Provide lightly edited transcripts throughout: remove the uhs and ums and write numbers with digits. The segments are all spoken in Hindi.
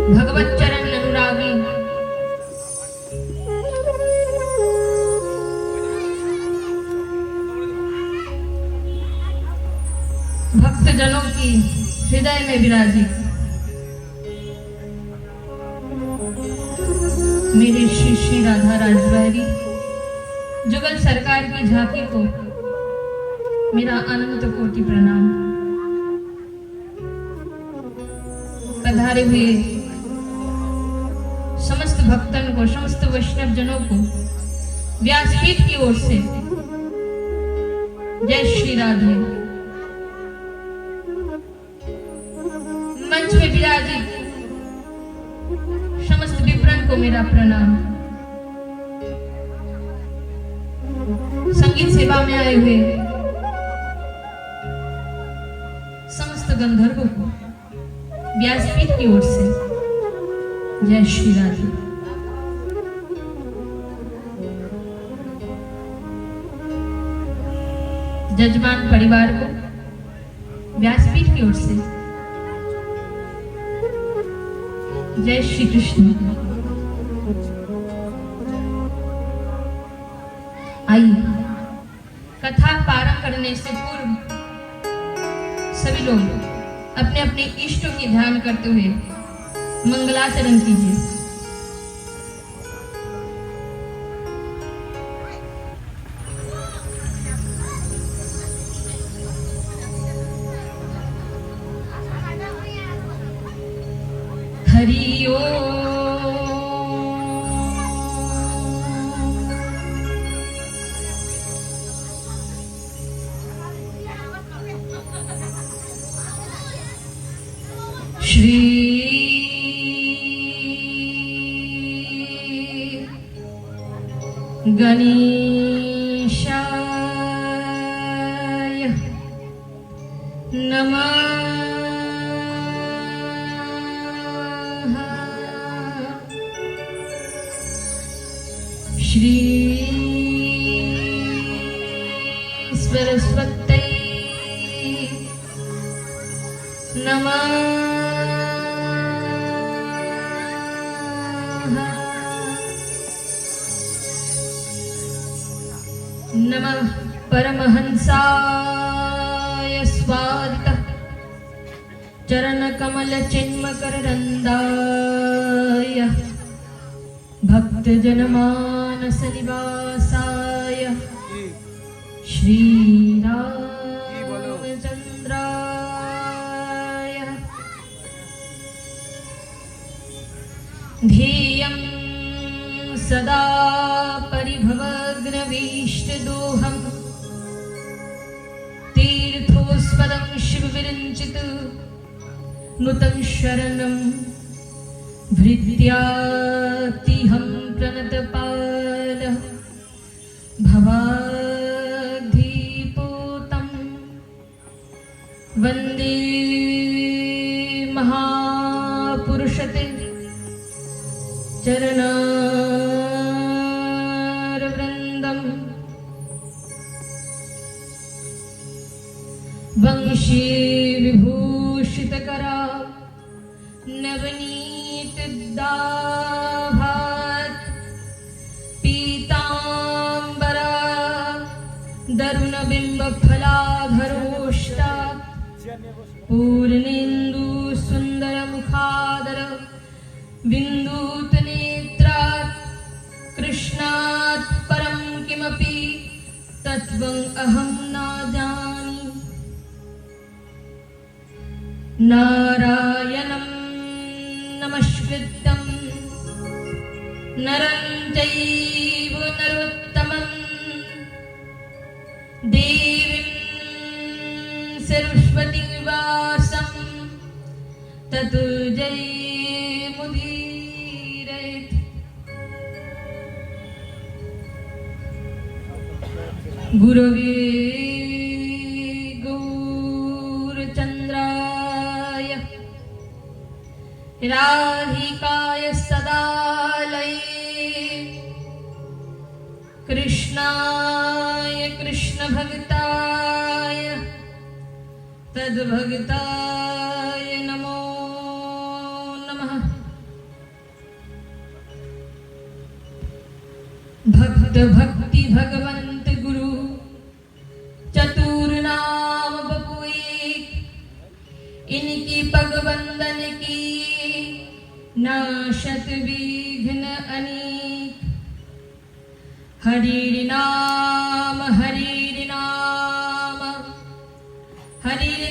भगवत चरण अनुरागी भक्त जनों की हृदय में विराजित मेरे श्री श्री राधा राजबहरी जुगल सरकार की झांकी को मेरा अनंत कोटि प्रणाम। पधारे हुए समस्त भक्तन को, समस्त वैष्णव जनों को व्यासपीठ की ओर से जय श्री राधे। मंच में विराजित समस्त विप्रन को मेरा प्रणाम। संगीत सेवा में आए हुए समस्त गंधर्वों को व्यासपीठ की ओर से जय श्री राधे। जजमान परिवार को व्यासपीठ की ओर से जय श्री कृष्ण। आइए कथा प्रारंभ करने से पूर्व सभी लोग अपने अपने इष्टों की ध्यान करते हुए मंगलाचरण कीजिए। हरि ओम। श्री गणेशाय नमः। श्री सरस्वती नमः। नमः परमहंसाय स्वादितः चरणकमल चिन्मकरंदाय भक्तजनमानस निवासाय श्रीरामचंद्राय ध्येयं सदा परिभवग्नवीष्टदोहम् तीर्थोस्पदं शिवविरञ्चित नुतं शरणं भृत्यातिहं प्रणतपालः भवाब्धिपूतं वन्दे महापुरुषते चरणारविन्दम् वंशी विभूषितकरा नवनीतदाभात् पीताम्बरा दरुणबिम्बफलाधरोष्टात् पूर्णेन्दु सुन्दरमुखादर बिन्दूतनेत्रात् कृष्णात् परं किमपि तत्त्वं अहं न जाने। नारायणं नमस्कृत्यं नरं चैव नरोत्तमं देवीं सरस्वतीं व्यासं ततो जयमुदीरयेत्। गुरवे गौरचन्द्राय राधिकाय सदालये कृष्णाय कृष्णभक्ताय तद्भक्ताय नमो नमः। भक्त भक्ति भगवंत गुरु चतुर नाम बपु एक, इनकी पग बंदन की नाशत विघ्न अनेक। हरि नाम हरि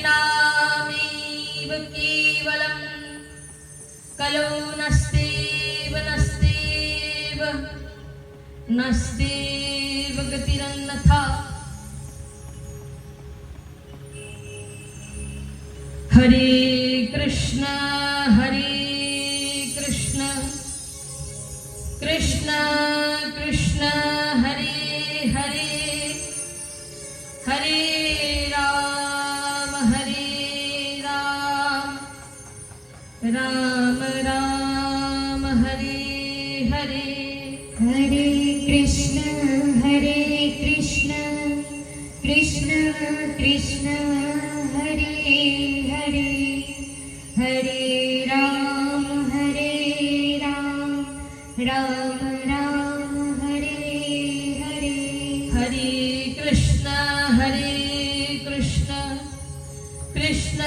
नामेव केवलम कलो नस्तेव गतिरन्यथा। हरे कृष्ण कृष्ण कृष्ण हरे हरे, हरे राम राम राम हरे हरे। हरे कृष्ण कृष्ण कृष्ण हरे हरे, हरे राम राम राम हरे हरे। हरे कृष्ण कृष्ण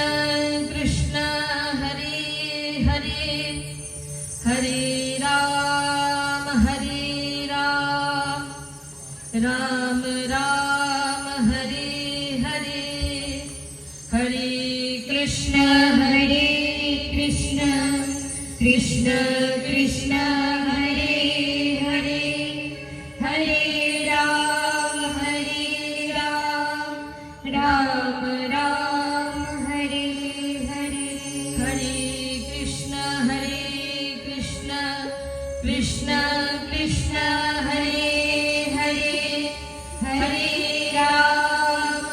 कृष्ण हरे हरे, हरे राम राम राम हरे हरे। हरे कृष्ण कृष्ण कृष्ण कृष्ण हरे हरे, हरे राम राम राम हरे हरे। हरे कृष्ण कृष्ण कृष्ण हरे हरे, हरे राम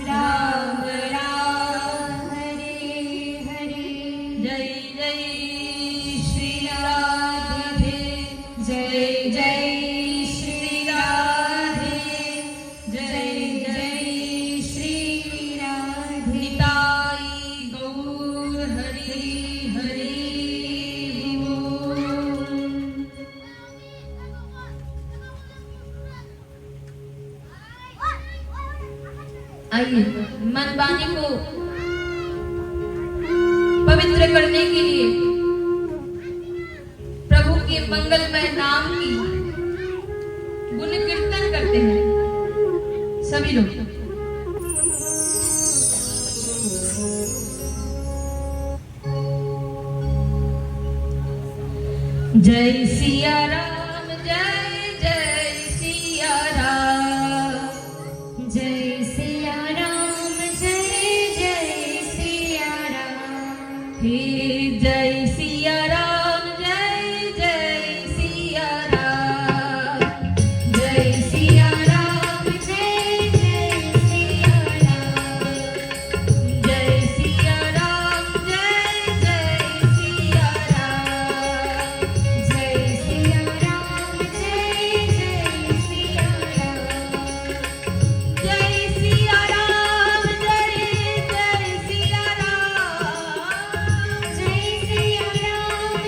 राम राम हरे हरे। जय जय श्री राधे, जय जय श्री राधे, जय जय श्री राधे। निताई गौर हरि हरि बोल। आइए मन वाणी को पवित्र करने के लिए प्रभु के मंगलमय नाम की गुण कीर्तन करते हैं सभी लोग। जय सिया राम, जय जय सिया राम, जय सिया राम, जय जय सिया राम। हे जय सिया राम, जय जय सिया राम, जय सिया राम, जय जय सिया राम। जय सिया राम, जय जय सिया राम, जय सिया राम, जय जय सिया राम। जय सिया राम, जय जय सिया राम, जय सिया राम,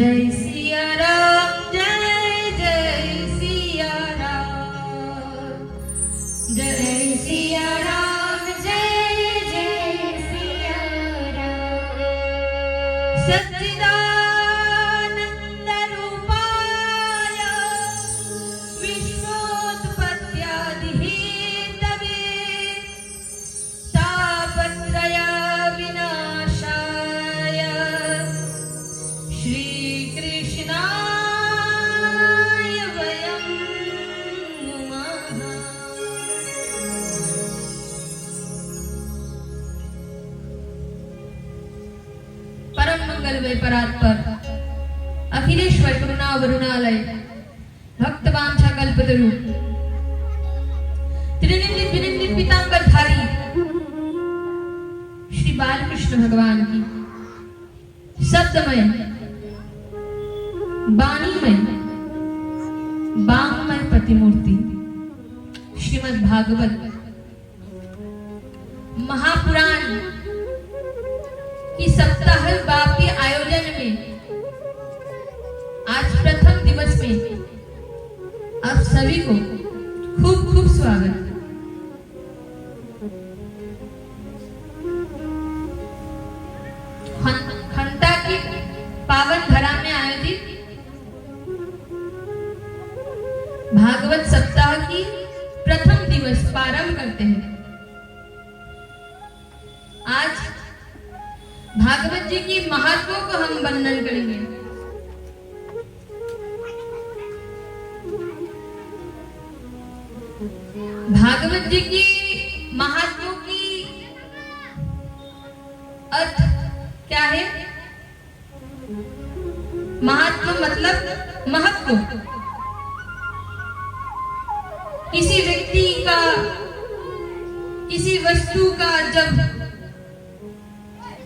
जय सिया राम जय जय सिया राम जय सिया राम जय जय सिया राम सच्चिदानंद रूपाय विश्वोत्पत्त्यादिहेतवे तापत्रय विनाशाय श्रीकृष्णाय वयं नुमः। परम मंगल वे परात्पर अखिलेश्वर करुणा वरुणालय भक्तवांछा कल्पतरु त्रिनिधि विनिधि पीतांबर धारी श्री बालकृष्ण भगवान की शब्दमय वाणीमय वांगमय प्रतिमूर्ति श्रीमद् भागवत महापुराण की सप्ताह व्यापी आयोजन में आज प्रथम दिवस में आप सभी को खूब खूब स्वागत। खंता की पावन धरा में आयोजित भागवत सप्ताह की प्रथम दिवस प्रारंभ करते हैं। आज भागवत जी की महत्व को हम वर्णन करेंगे। भागवत जी की महत्व की अर्थ क्या है? महत्व मतलब महत्व, किसी व्यक्ति का, किसी वस्तु का जब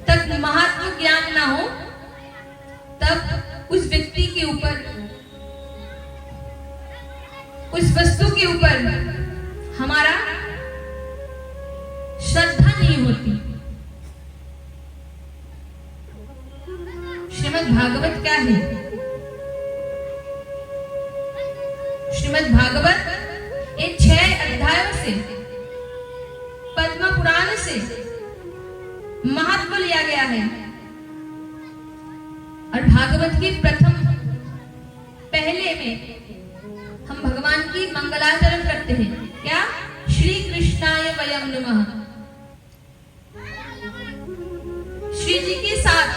तक महत्व ज्ञान ना हो तब उस व्यक्ति के ऊपर, उस वस्तु के ऊपर हमारा श्रद्धा नहीं होती। श्रीमद् भागवत क्या है? श्रीमद् भागवत ये 6 अध्यायों से पद्म पुराण से महत्व लिया गया है और भागवत की प्रथम पहले में हम भगवान की मंगलाचरण करते हैं। क्या? श्री कृष्णाय वयं नमः। श्री जी के साथ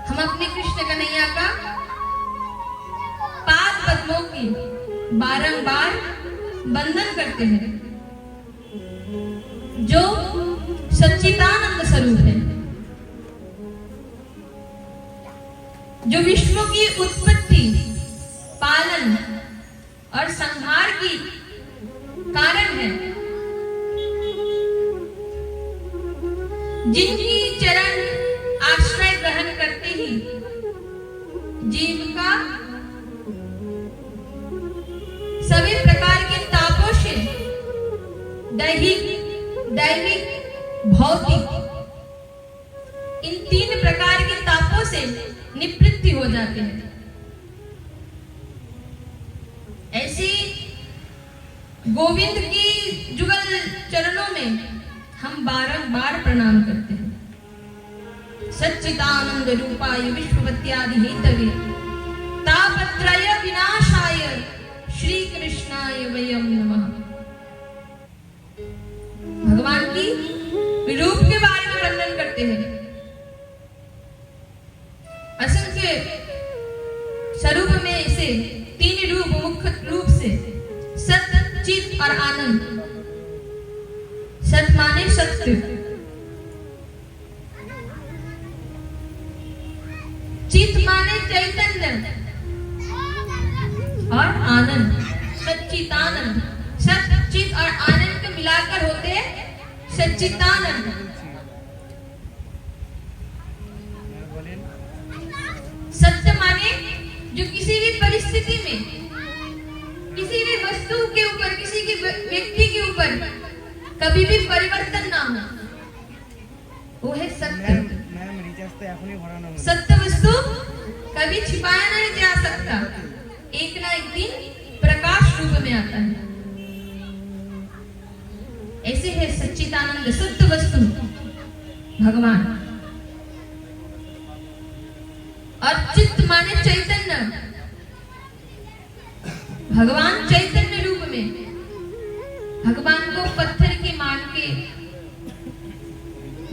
हम अपने कृष्ण कन्हैया का पाद पद्मों की बारंबार वंदन करते हैं, जो सच्चिदानंद स्वरूप है, जो विश्व की उत्पत्ति, पालन और संहार की कारण है, जिनकी चरण आश्रय ग्रहण करते ही जीव का सभी प्रकार के तापों से दैहिक, दैविक, भौतिक इन 3 प्रकार के तापों से निवृत्ति हो जाते हैं। ऐसी गोविंद की जुगल चरणों में हम बारंबार प्रणाम करते हैं। सच्चिदानंद रूपाय विश्ववत्यादिहेतवे तापत्रय विनाशाय श्री कृष्णाय वयं नमः। भगवान की रूप के बारे में वर्णन करते हैं। असंख्य स्वरूप में इसे 3 रूप मुख्य रूप से सत्य, चित और आनंद। सत्य माने सत्य, चित माने चैतन्य और आनंद, सच्चिदानंद। सत्य, चित और आनंद को मिलाकर होते हैं सच्चिदानंद। सत्य माने जो किसी भी परिस्थिति में, किसी भी वस्तु के ऊपर, किसी के व्यक्ति के ऊपर कभी भी परिवर्तन ना हो, वो है सत्य। सत्य वस्तु कभी छिपाया नहीं जा सकता, एक ना एक दिन प्रकाश रूप में आता है। ऐसे है सच्चिदानंद सत्य वस्तु भगवान। और चित्त माने चैतन्य, भगवान चैतन्य रूप में। भगवान को पत्थर के मान के,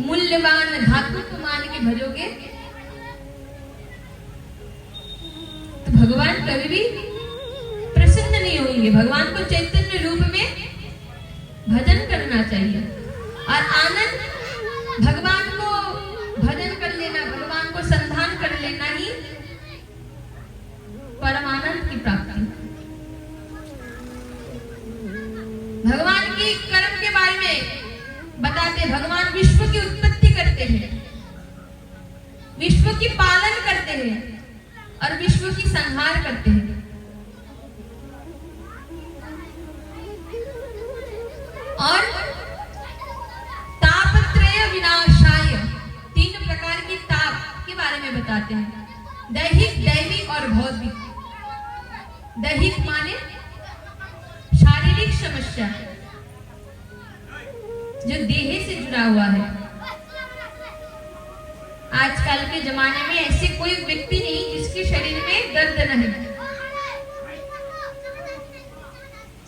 मूल्यवान धातु को मान के भजोगे तो भगवान कभी भी प्रसन्न नहीं होंगे। भगवान को चैतन्य रूप में भजन करना चाहिए। और आनंद, भगवान को भजन कर लेना, भगवान को संधान कर लेना ही परमानंद की प्राप्ति। भगवान के कर्म के बारे में बताते, भगवान विश्व की उत्पत्ति करते हैं, विश्व की पालन करते हैं और विश्व की संहार करते हैं। और तापत्रय विनाशाय, 3 प्रकार की ताप के बारे में बताते हैं, दैहिक, दैविक और भौतिक। दैहिक माने शारीरिक समस्या जो देह से जुड़ा हुआ है। आजकल के जमाने में ऐसे कोई व्यक्ति नहीं जिसके शरीर में दर्द नहीं,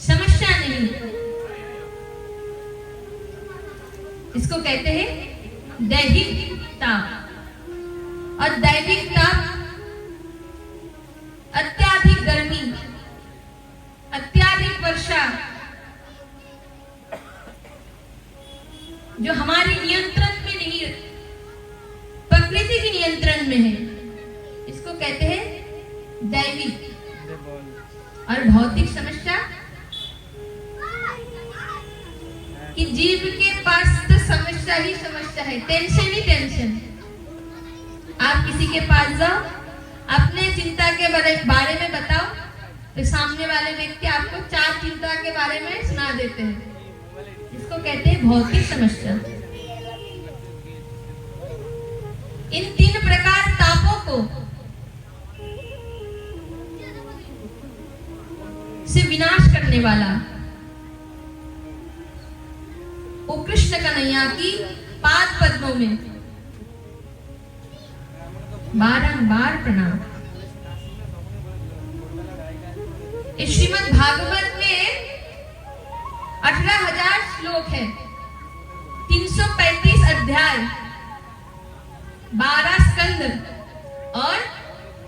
समस्या नहीं। इसको कहते हैं दैहिक ताप। और दैविक ताप अत्याधिक गर्मी, अत्याधिक वर्षा जो हमारे नियंत्रण में नहीं, प्रकृति के नियंत्रण में है, इसको कहते हैं दैविक। और भौतिक समस्या कि जीव के पास तो समस्या ही समस्या है, टेंशन ही टेंशन। आप किसी के पास जाओ, अपने चिंता के बारे में बताओ, तो सामने वाले व्यक्ति आपको 4 चिंता के बारे में सुना देते हैं। इसको कहते हैं भौतिक समस्या। इन 3 प्रकार तापों को से विनाश करने वाला वो कृष्ण कन्हैया की पाद पद्मों में बारंबार प्रणाम। इस श्रीमद् भागवत में 18,000 श्लोक है, 335 अध्याय, 12 स्कंद और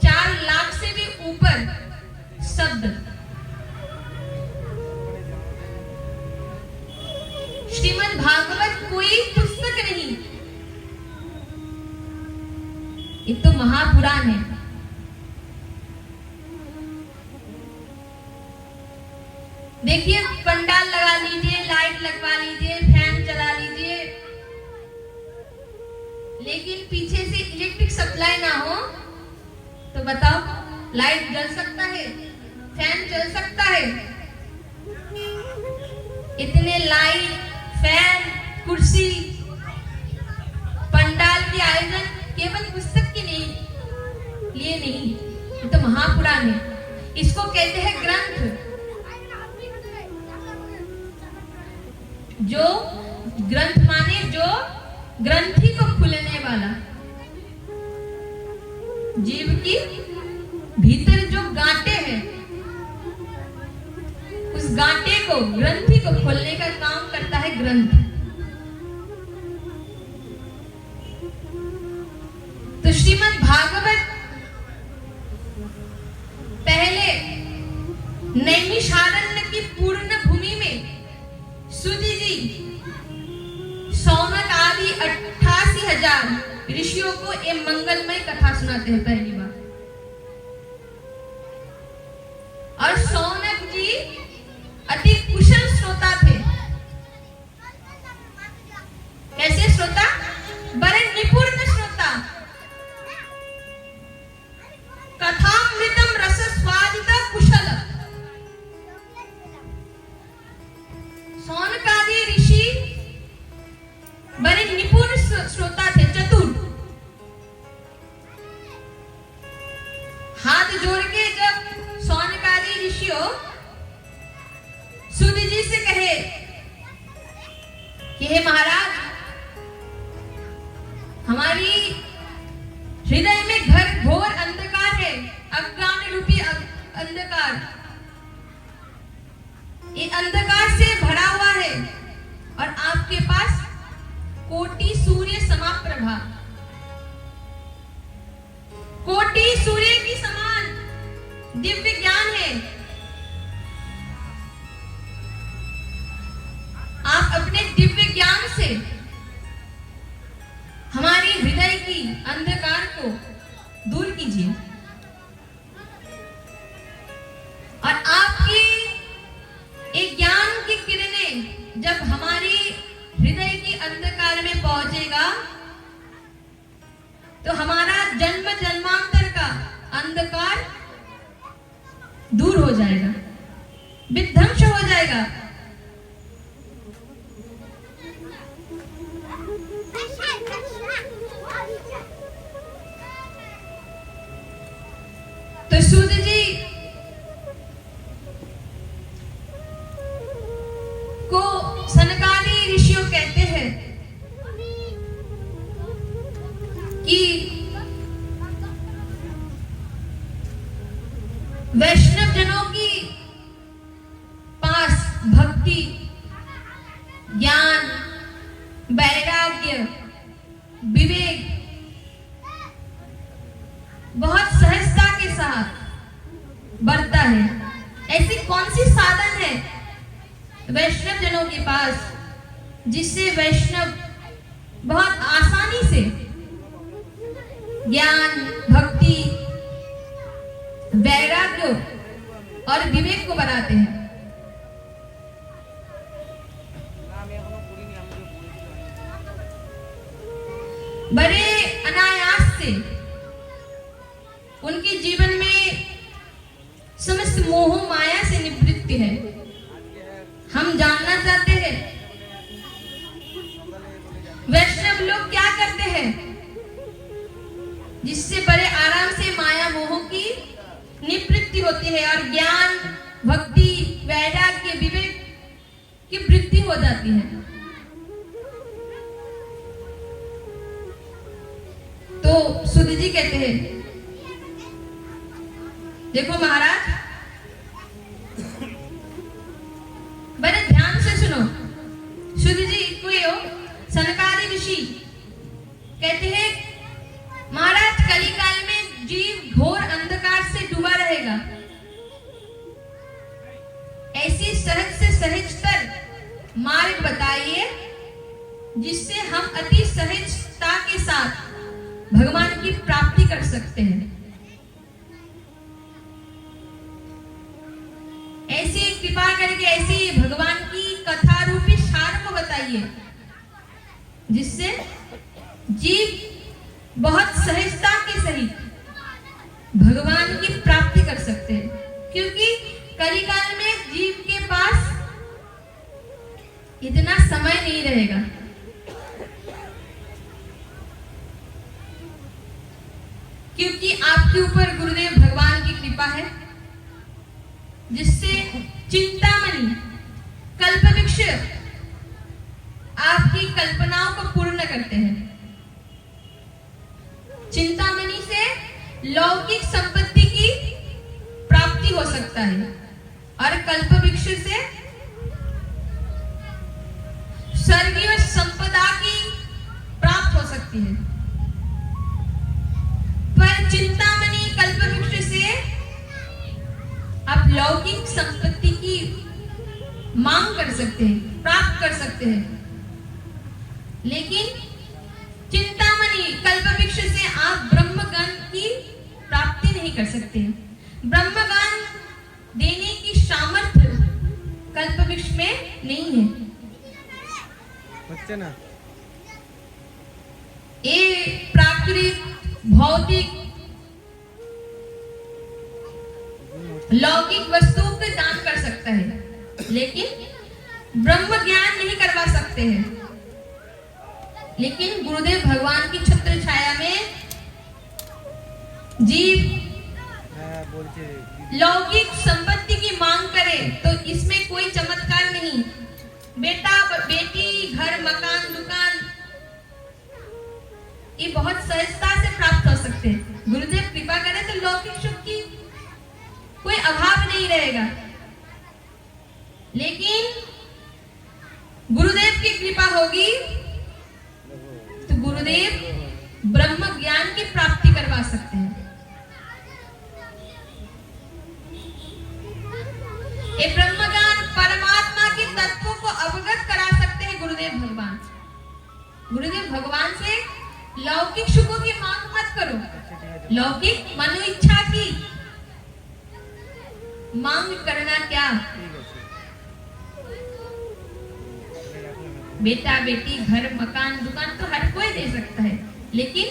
4 लाख से भी ऊपर शब्द। श्रीमद् भागवत कोई पुस्तक नहीं, ये तो महापुराण है। देखिए, पंडाल लगा लीजिए, लाइट लगवा लीजिए, फैन चला लीजिए, लेकिन पीछे से इलेक्ट्रिक सप्लाई ना हो तो बताओ लाइट जल सकता है, फैन चल सकता है? इतने लाइट, फैन, कुर्सी, पंडाल के आयोजन केवल पुस्तक के लिए नहीं, ये तो महापुराण है। इसको कहते हैं ग्रंथ। जो ग्रंथ माने जो ग्रंथि को खुलने वाला, जीव की भीतर जो गांठे हैं, उस गांठे को, ग्रंथि को खोलने का काम करता है ग्रंथ। तो श्रीमद् भागवत पहले नैमिषारण्य की पूर्ण भूमि में सुजी जी सौनक आदि 88,000 ऋषियों को ये मंगलमय कथा सुनाते हैं पहली बार। और सौनक जी अति कुशल श्रोता थे। कैसे श्रोता? बड़े निपुण श्रोता। कथामृतम रस स्वादित कुशल। सौनकादि ऋषि बड़े निपुण श्रोता थे, चतुर। जोड़ के जब सौनकादि ऋषियों सूत जी से कहे कि हे महाराज, हमारी हृदय में घोर अंधकार है, अज्ञान रूपी अंधकार, ये अंधकार से भरा हुआ है और आपके पास कोटि सूर्य समा प्रभा, कोटि सूर्य की समान दिव्य ज्ञान है। आप अपने दिव्य ज्ञान से हमारी हृदय की अंधकार को दूर कीजिए और आपकी एक ज्ञान की किरणें जब हमारी हृदय की अंधकार में पहुंचेगा तो हमारा जन्म जन्मांतर का अंधकार दूर हो जाएगा, विध्वंस हो जाएगा। तो सूत जी को सनकादि ऋषियों कहते हैं कि वैष्णव जनों की पास भक्ति, ज्ञान, वैराग्य, विवेक बहुत सहजता के साथ बढ़ता है। ऐसी कौन सी साधन है वैष्णव जनों के पास जिससे वैष्णव बहुत आसानी से ज्ञान, भक्ति, वैराग्य और विवेक को बनाते हैं? बड़े अनायास से उनके जीवन में समस्त मोह माया से निवृत्ति है। हम जानना चाहते हैं वैष्णव लोग क्या करते हैं जिससे बड़े आराम से माया मोह की निवृत्ति होती है और ज्ञान, भक्ति, वैराग्य, विवेक की वृद्धि हो जाती है। तो सूत जी कहते हैं, देखो महाराज, बड़े ध्यान से सुनो। सूत जी को सनकादि ऋषि कहते हैं, महाराज कलिकाल में जीव घोर अंधकार से डूबा रहेगा। ऐसी सहज से सहजतर मार्ग बताइए जिससे हम अति सहजता के साथ भगवान की प्राप्ति कर सकते हैं। ऐसी कृपा करके ऐसी भगवान की कथा रूपी सार को बताइए जिससे जीव बहुत सहजता के सहित भगवान की प्राप्ति कर सकते हैं। क्योंकि कलिकाल में जीव के पास इतना समय नहीं रहेगा। क्योंकि आपके ऊपर गुरुदेव भगवान की कृपा है जिससे चिंतामणि कल्पवृक्ष आपकी कल्पनाओं को पूर्ण करते हैं। चिंतामणि से लौकिक संपत्ति की प्राप्ति हो सकता है और कल्पवृक्ष से स्वर्गीय संपदा की प्राप्त हो सकती है। पर चिंतामणि कल्पवृक्ष से आप लौकिक संपत्ति की मांग कर सकते हैं, प्राप्त कर सकते हैं, लेकिन चिंतामणि कल्पवृक्ष से आप ब्रह्मज्ञान की प्राप्ति नहीं कर सकते। ब्रह्मज्ञान देने की सामर्थ्य कल्पवृक्ष में नहीं है। बच्चे ना ये प्राकृतिक, भौतिक, लौकिक वस्तुओं पे दान कर सकता है लेकिन ब्रह्म ज्ञान नहीं करवा सकते हैं। लेकिन गुरुदेव भगवान की छत्र छाया में जीव लौकिक संपत्ति की मांग करे तो इसमें कोई चमत्कार नहीं। बेटा बेटी घर मकान दुकान ये बहुत सहजता से प्राप्त हो सकते हैं। गुरुदेव कृपा करें तो लौकिक सुख की कोई अभाव नहीं रहेगा। लेकिन गुरुदेव की कृपा होगी तो गुरुदेव ब्रह्म ज्ञान की प्राप्ति करवा सकते हैं। ये ब्रह्म ज्ञान परमात्मा के तत्वों को अवगत करा सकते हैं गुरुदेव भगवान। गुरुदेव भगवान से लौकिक सुखों की मांग मत करो। लौकिक मनो इच्छा की मांग करना क्या? बेटा बेटी घर मकान दुकान तो हर कोई दे सकता है, लेकिन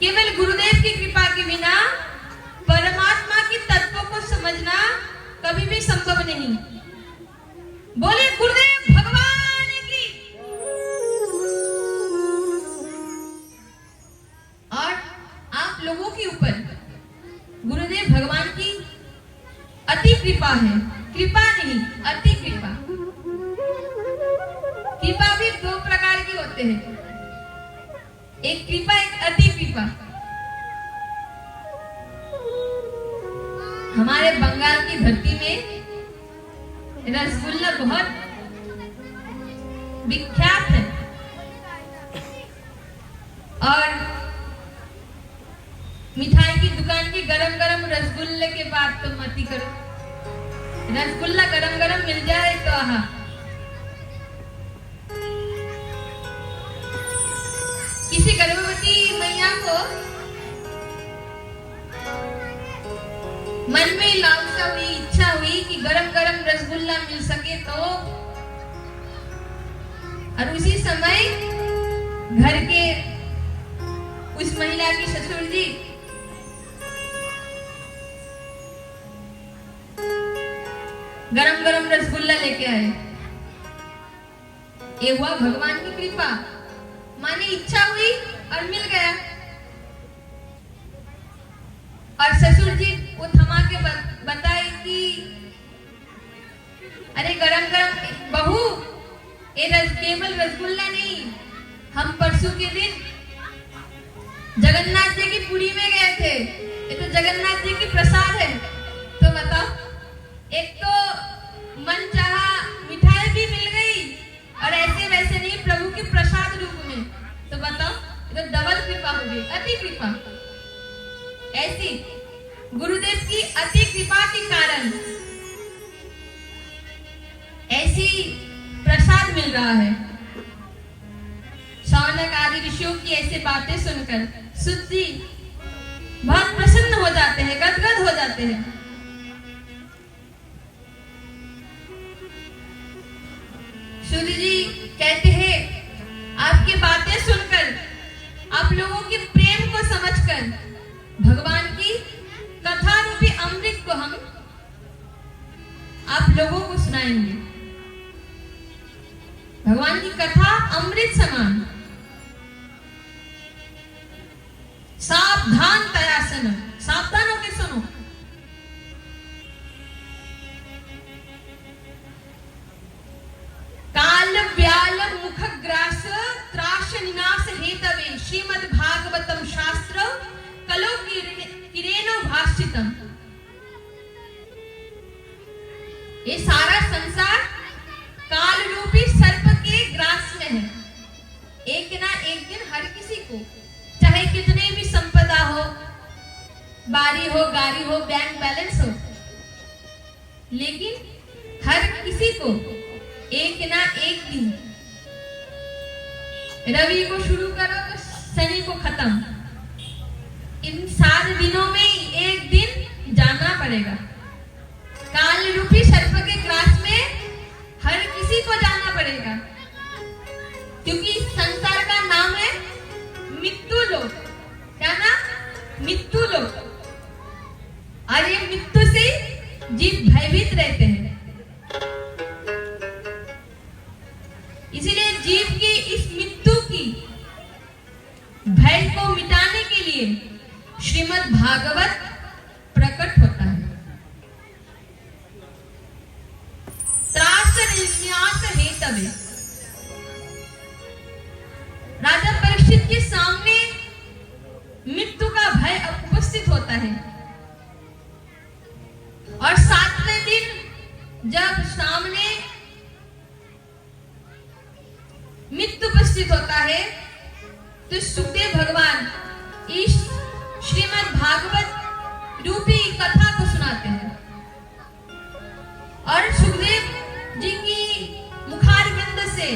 केवल गुरुदेव की कृपा के बिना परमात्मा के तत्वों को समझना कभी भी संभव नहीं। बोले गुरुदेव भगवान की। और आप लोगों के ऊपर गुरुदेव भगवान की अति कृपा है। कृपा नहीं, अति कृपा। कृपा भी दो प्रकार की होते हैं, एक कृपा एक अति कृपा। हमारे बंगाल की धरती में रसगुल्ला बहुत विख्यात है और मिठाई की दुकान की गरम गरम रसगुल्ले के बाद तो मत ही करो। रसगुल्ला गरम गरम मिल जाए तो आहा। किसी गर्भवती मैया को मन में लालसा हुई, इच्छा हुई कि गरम गरम रसगुल्ला मिल सके तो, और उसी समय घर के उस महिला की ससुर जी गरम गरम रसगुल्ला लेके आए। ये हुआ भगवान की कृपा। माने इच्छा हुई और मिल गया। और ससुर जी वो थमा के बताए कि अरे गरम गरम बहू, ये केवल रसगुल्ला नहीं, हम परसों के दिन जगन्नाथ जी की पुरी में गए थे, ये तो जगन्नाथ जी की प्रसाद है। तो बताओ, एक तो मन चाहा मिठाई भी मिल गई और ऐसे वैसे नहीं प्रभु के प्रसाद रूप में। तो बताओ, ये तो डबल कृपा हो गई, अति कृपा। ऐसी गुरुदेव की अति कृपा के कारण ऐसी प्रसाद मिल रहा है। शौनक आदि ऋषियों की ऐसे बातें सुनकर सुत जी बहुत प्रसन्न हो जाते हैं, गदगद हो जाते हैं। सूर्य जी कहते हैं, आपकी बातें सुनकर, आप लोगों के प्रेम को समझकर भगवान की कथा रूपी अमृत को हम आप लोगों को सुनाएंगे। भगवान की कथा अमृत समान। सावधान तया सुनो, सावधान होकर सुनो। काल व्याल मुख ग्रास त्राश निनाश हेतवे श्रीमद् भागवतम शास्त्र कलो किरेनो भाषितम। ये सारा संसार काल रूपी सर्प के ग्रास में है। एक ना एक दिन हर किसी को, चाहे कितने भी संपदा हो, बारी हो, गाड़ी हो, बैंक बैलेंस हो, लेकिन हर किसी को एक ना एक दिन, रवि को शुरू करो तो शनि को खत्म, इन 7 दिनों में एक दिन जाना पड़ेगा। काल रूपी सर्प के ग्रास में हर किसी को जाना पड़ेगा, क्योंकि संसार का नाम है मृत्यु लोक। क्या नाम? मृत्यु लोक। और ये मृत्यु से जीव भयभीत रहते हैं। इसीलिए जीव की इस मृत्यु की भय को मिटाने के लिए श्रीमद् भागवत प्रकट हो जब सामने मित्र उपस्थित होता है तो सुखदेव भगवान इस श्रीमद् भागवत रूपी कथा को सुनाते हैं और सुखदेव जी की मुखारविंद से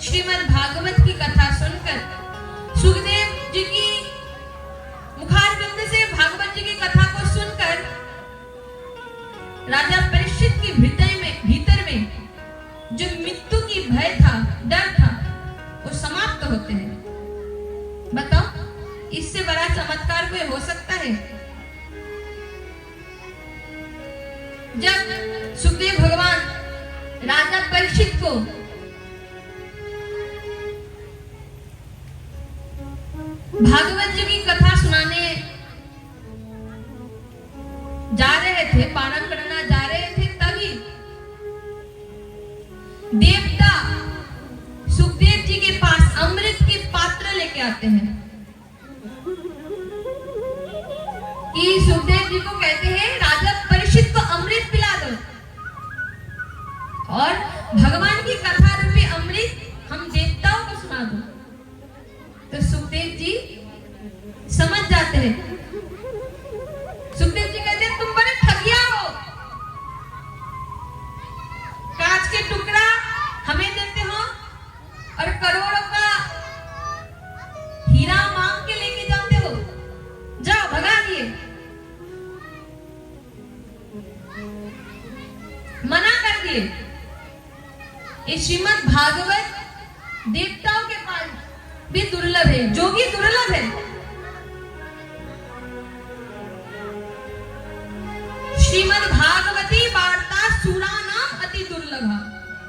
श्रीमद् भागवत की कथा सुनकर, सुखदेव जी की मुखारविंद से भागवत जी की कथा को सुनकर राजा परीक्षित के भीतर में जो मृत्यु की भय था, डर था, वो समाप्त होते हैं। बताओ, इससे बड़ा चमत्कार कोई हो सकता है? जब सुखदेव भगवान राजा परीक्षित को भागवत जी की कथा सुनाने जा रहे थे, पारण करना जा रहे थे, तभी देवता सुखदेव जी के पास अमृत के पात्र लेके आते हैं कि सुखदेव जी को कहते हैं राजा परीक्षित को अमृत पिला दो और भगवान की कथा रूपी अमृत हम देवताओं को सुना दो। तो सुखदेव जी समझ जाते हैं। सुखदेव जी कहते हैं तुम बड़े ठगिया हो, कांच के टुकड़ा हमें देते हो और करोड़ों का हीरा मांग के लेके जाते हो, जाओ भगा दिए। मना कर दिए। ये श्रीमद् भागवत देवताओं के पास भी दुर्लभ है, जो भी दुर्लभ है। श्रीमद् भागवती वार्ता सुरानाम अति दुर्लभा।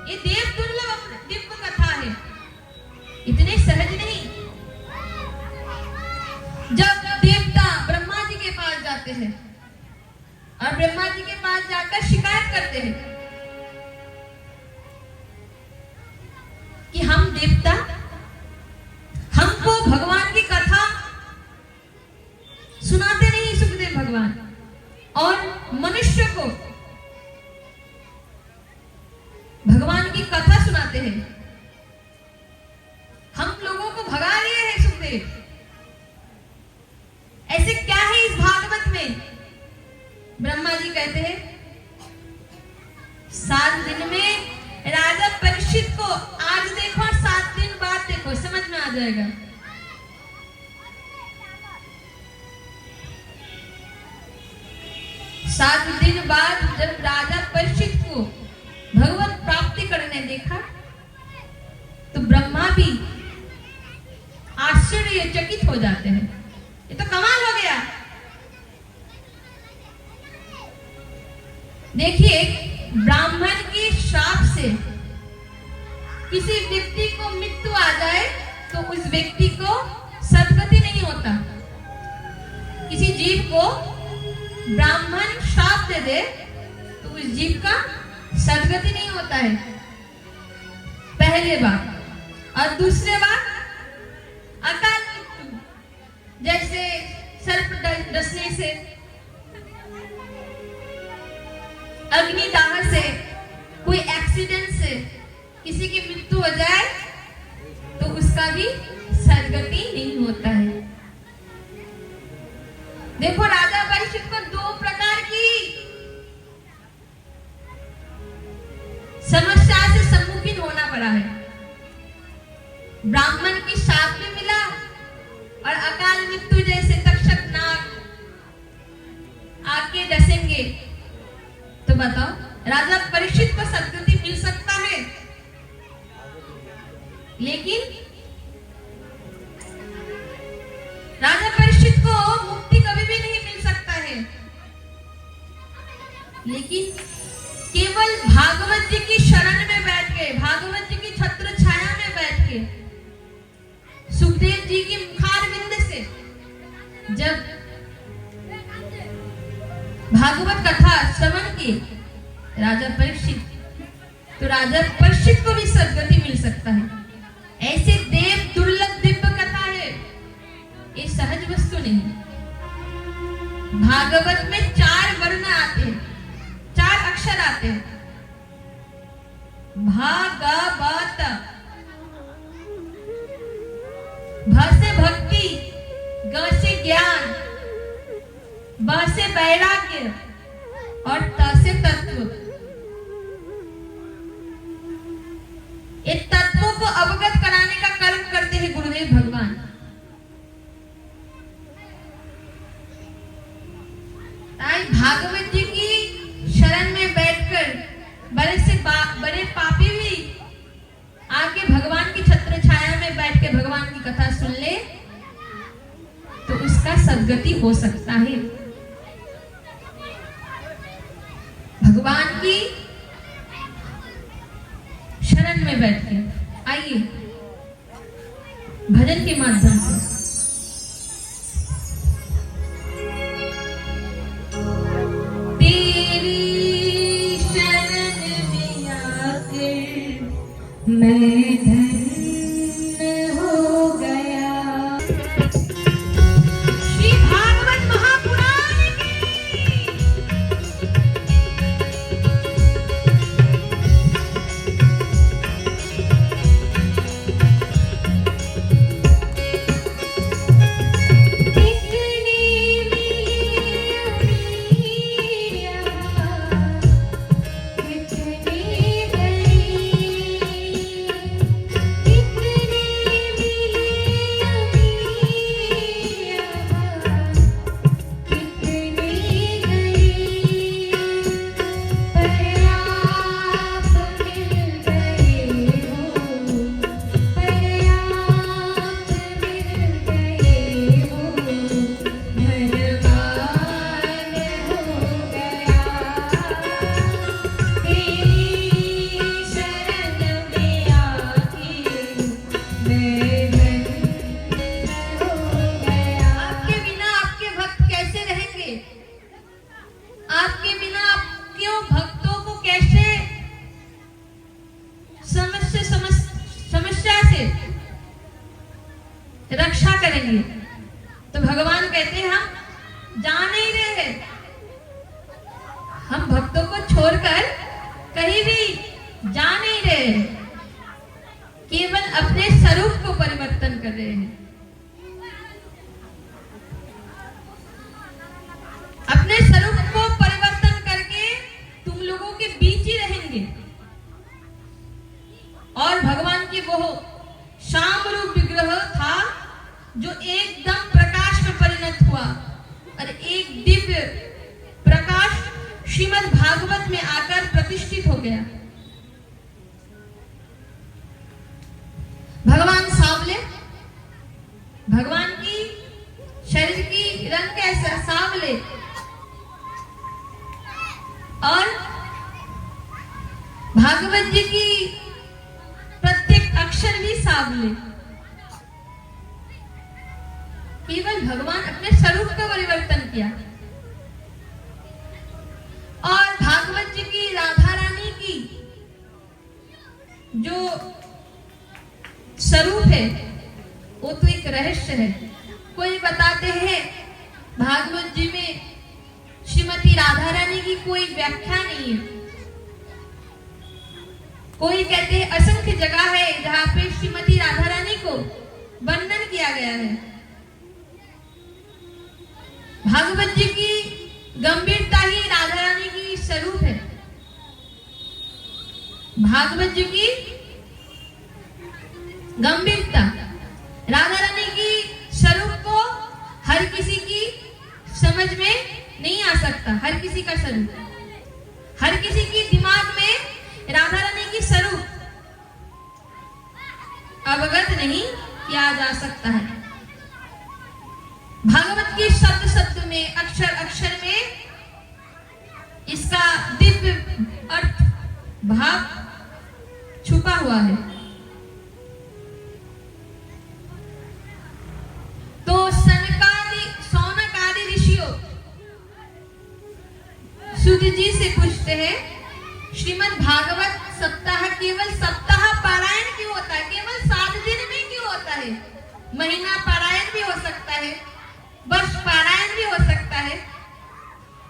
ये देव दुर्लभ दिव्य कथा है, इतने सहज नहीं। जब देवता ब्रह्मा जी के पास जाते हैं और ब्रह्मा जी के पास जाकर शिकायत करते हैं कि हम देवता, हमको भगवान की कथा सुनाते नहीं सुखदेव भगवान, और मनुष्य को भगवान की कथा सुनाते हैं, हम लोगों को भगा रहे हैं सुखदेव। ऐसे क्या है इस भागवत में? ब्रह्मा जी कहते हैं 7 दिन में राजा परीक्षित को आज देखो और 7 दिन बाद देखो, समझ में आ जाएगा। सात दिन बाद जब राजा परीक्षित को भगवत प्राप्ति करने देखा तो ब्रह्मा भी आश्चर्यचकित हो जाते हैं। ये तो कमाल हो गया। देखिए, ब्राह्मण के श्राप से किसी व्यक्ति को मृत्यु आ जाए तो उस व्यक्ति को सद्गति नहीं होता। किसी जीव को ब्राह्मण श्राप दे दे तो उस जीव का सद्गति नहीं होता है, पहले बात। और दूसरे बात, अकाल मृत्यु, जैसे सर्प डसने से, अग्निदाह से, कोई एक्सीडेंट से किसी की मृत्यु हो जाए तो उसका भी सद्गति नहीं होता है। देखो, राजा परीक्षित को 2 प्रकार की समस्या से सम्मुखीन होना पड़ा है। ब्राह्मण की शाप भी मिला और अकाल मृत्यु जैसे तक्षक नाग आके डसेंगे। तो बताओ, राजा परीक्षित को सद्गति मिल सकता है? लेकिन राजा परीक्षित को मुक्ति कभी भी नहीं मिल सकता है। लेकिन केवल भागवत जी की शरण में बैठ के, भागवत जी की छत्र छाया में बैठ के, सुखदेव जी की मुखारविंद से जब भागवत कथा श्रवण की राजा परीक्षित, तो राजा परीक्षित को भी सद्गति मिल सकता है। ऐसे देव दुर्लभ दिव्य कथा है, ये सहज वस्तु नहीं। भागवत में 4 वर्ण आते हैं, 4 अक्षर अक्षर आते हैं। भागवत, भ से भक्ति, ग से ज्ञान, ब से वैराग्य और त से तत्व। ये तत्वों को अवगत कराने का कर्म करते हैं गुरुदेव भगवान। भागवत जी की शरण में बैठकर बड़े पापी भी आके भगवान की छत्र छाया में बैठ के भगवान की कथा सुन ले तो उसका सद्गति हो सकता है। भगवान की शरण में बैठ के आइए भजन के माध्यम से। मैं धन्य हो गया। श्री भागवत महापुराण की रक्षा करेंगे। तो भगवान कहते हैं हम जा नहीं रहे, हम भक्तों को छोड़कर कहीं भी जा नहीं रहे, केवल अपने स्वरूप को परिवर्तन कर रहे हैं। अपने स्वरूप को परिवर्तन करके तुम लोगों के बीच ही रहेंगे और भगवान की वो शाम रूप विग्रह था जो एकदम प्रकाश में परिणत हुआ और एक दिव्य प्रकाश श्रीमद् भागवत में आकर प्रतिष्ठित हो गया। भगवान सांवले, भगवान की शरीर की रंग कैसा सांवले और भागवत जी की प्रत्येक अक्षर भी सांवले। केवल भगवान अपने स्वरूप का परिवर्तन किया और भागवत जी की राधा रानी की जो स्वरूप है वो तो एक रहस्य है। कोई बताते हैं भागवत जी में श्रीमती राधा रानी की कोई व्याख्या नहीं है। कोई कहते हैं असंख्य जगह है जहां पे श्रीमती राधा रानी को वर्णन किया गया है। भागवत जी की गंभीरता ही राधा रानी की स्वरूप है। भागवत जी की गंभीरता, राधा रानी की स्वरूप को हर किसी की समझ में नहीं आ सकता। हर किसी का स्वरूप, हर किसी की दिमाग में राधा रानी की स्वरूप अवगत नहीं किया जा सकता है। भागवत की शब्द शब्द में, अक्षर अक्षर में इसका दिव्य अर्थ भाव छुपा हुआ है। तो सौनक आदि ऋषियों सुध जी से पूछते हैं, श्रीमद् भागवत सप्ताह केवल सप्ताह पारायण क्यों होता है? केवल 7 दिन में क्यों होता है? महीना पारायण भी हो सकता है, वर्ष पारायण भी हो सकता है।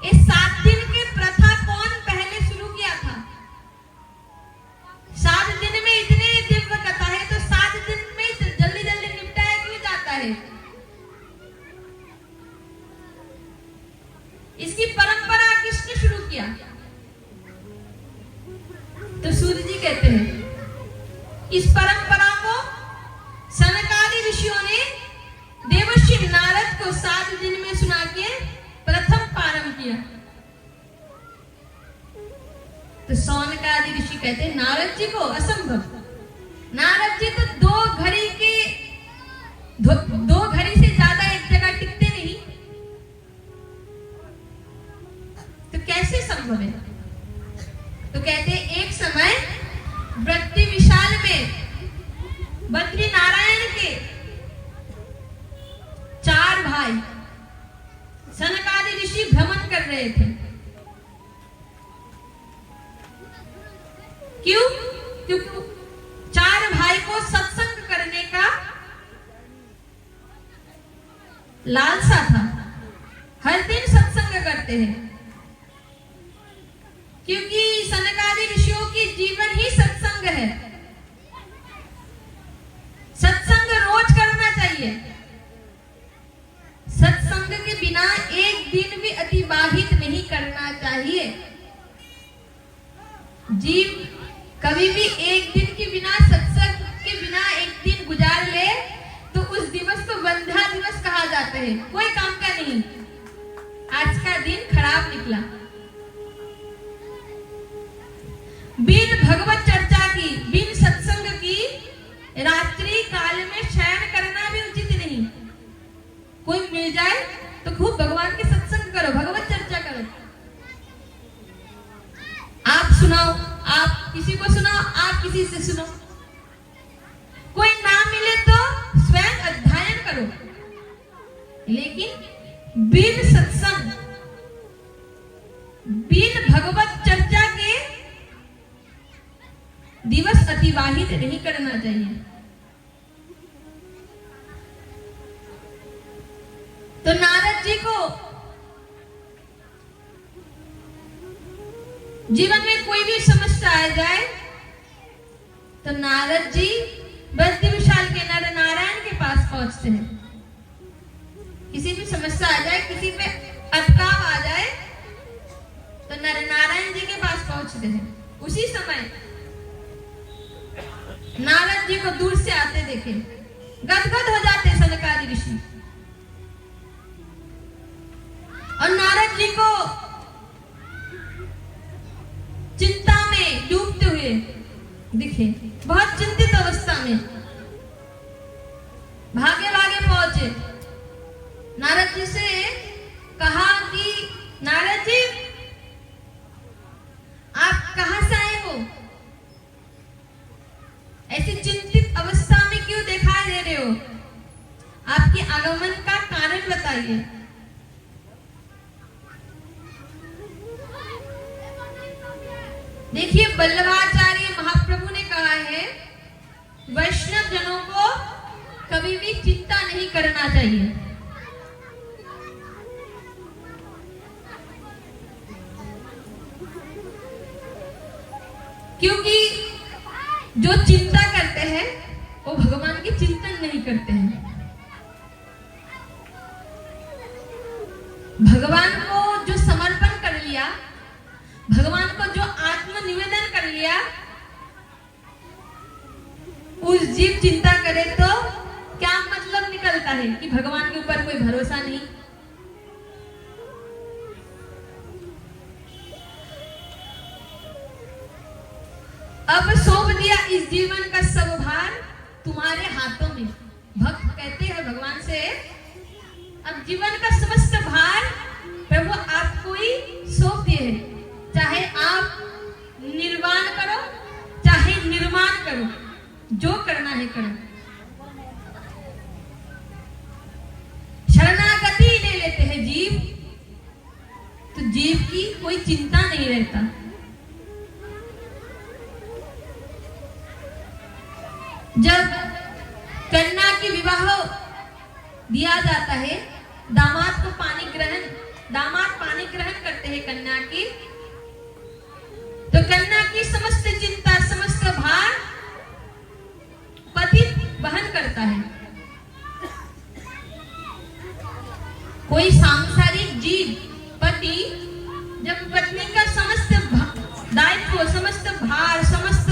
इस 7 दिन की प्रथा कौन पहले शुरू इसकी परंपरा किसने शुरू किया? तो सूर्य जी कहते हैं इस परंपरा को सनकादि ऋषियों ने देवर्षि नारद को 7 दिन में सुना के प्रथम प्रारंभ किया। तो सौनकादि ऋषि कहते हैं नारद जी को असंभव, नारद जी तो दो घड़ी से ज्यादा एक जगह टिकते नहीं, तो कैसे संभव है? तो कहते हैं एक समय वृत्ति विशाल में बद्री नारायण के 4 भाई सनकादि ऋषि भ्रमण कर रहे थे। क्यों? क्योंकि 4 भाई को सत्संग करने का लालसा था, हर दिन सत्संग करते हैं, क्योंकि सनकादि ऋषियों की जीवन ही सत्संग है। सत्संग रोज करना चाहिए। सत्संग के बिना एक दिन भी अतिबाहित नहीं करना चाहिए। जीव कभी भी एक दिन के बिना, सत्संग के बिना एक दिन गुजार ले तो उस दिवस को बंधा दिवस कहा जाता है, कोई काम का नहीं। आज का दिन खराब निकला। बिन भगवत चर्चा की, बिन सत्संग की रात्रि काल में शयन करना भी उचित नहीं। कोई मिल जाए तो खूब भगवान के सत्संग करो, भगवत चर्चा करो। आप सुनाओ, आप किसी को सुनाओ, आप किसी से सुनो। कोई ना मिले तो स्वयं अध्ययन करो, लेकिन बिन सत्संग, बिन भगवत चर्चा के दिवस अतिबाहित नहीं करना चाहिए। तो नारद जी को जीवन में कोई भी समस्या आ जाए तो नारद जी बद्री विशाल के नर नारायण के पास पहुंचते हैं। किसी भी समस्या आ जाए, किसी पे अटकाव आ जाए तो नर नारायण जी के पास पहुंचते हैं। उसी समय नारद जी को दूर से आते देखे गदगद हो जाते सनकादि ऋषि, और नारद जी को चिंता में डूबते हुए दिखे, बहुत चिंतित अवस्था में। भागे भागे पहुंचे, नारद जी से कहा कि नारद जी आप कहां से आए हो? ऐसी चिंतित अवस्था में क्यों दिखाई दे रहे हो? आपके आगमन का कारण बताइए। देखिए, वल्लभाचार्य महाप्रभु ने कहा है वैष्णव जनों को कभी भी चिंता नहीं करना चाहिए। क्योंकि जो चिंता करते हैं वो भगवान की चिंतन नहीं करते हैं। भगवान को जो समर्पण कर लिया, भगवान को जो आत्मनिवेदन कर लिया, उस जीव चिंता करे तो क्या मतलब निकलता है कि भगवान के ऊपर कोई भरोसा नहीं। अब सौंप दिया इस जीवन का सब भार तुम्हारे हाथों में। भक्त कहते हैं भगवान से, अब जीवन का समस्त भार प्रभु आपको ही सौंप दिए है। चाहे आप निर्वाण करो, चाहे निर्माण करो, जो करना है करो। शरणागति ले लेते हैं जीव, तो जीव की कोई चिंता नहीं रहता। जब कन्या की विवाह दिया जाता है, दामाद पानी ग्रहण करते हैं कन्या की, तो कन्या की समस्त चिंता, समस्त भार पति वहन करता है। कोई सांसारिक जीव पति पति जब पत्नी का समस्त दायित्व, समस्त भार, समस्त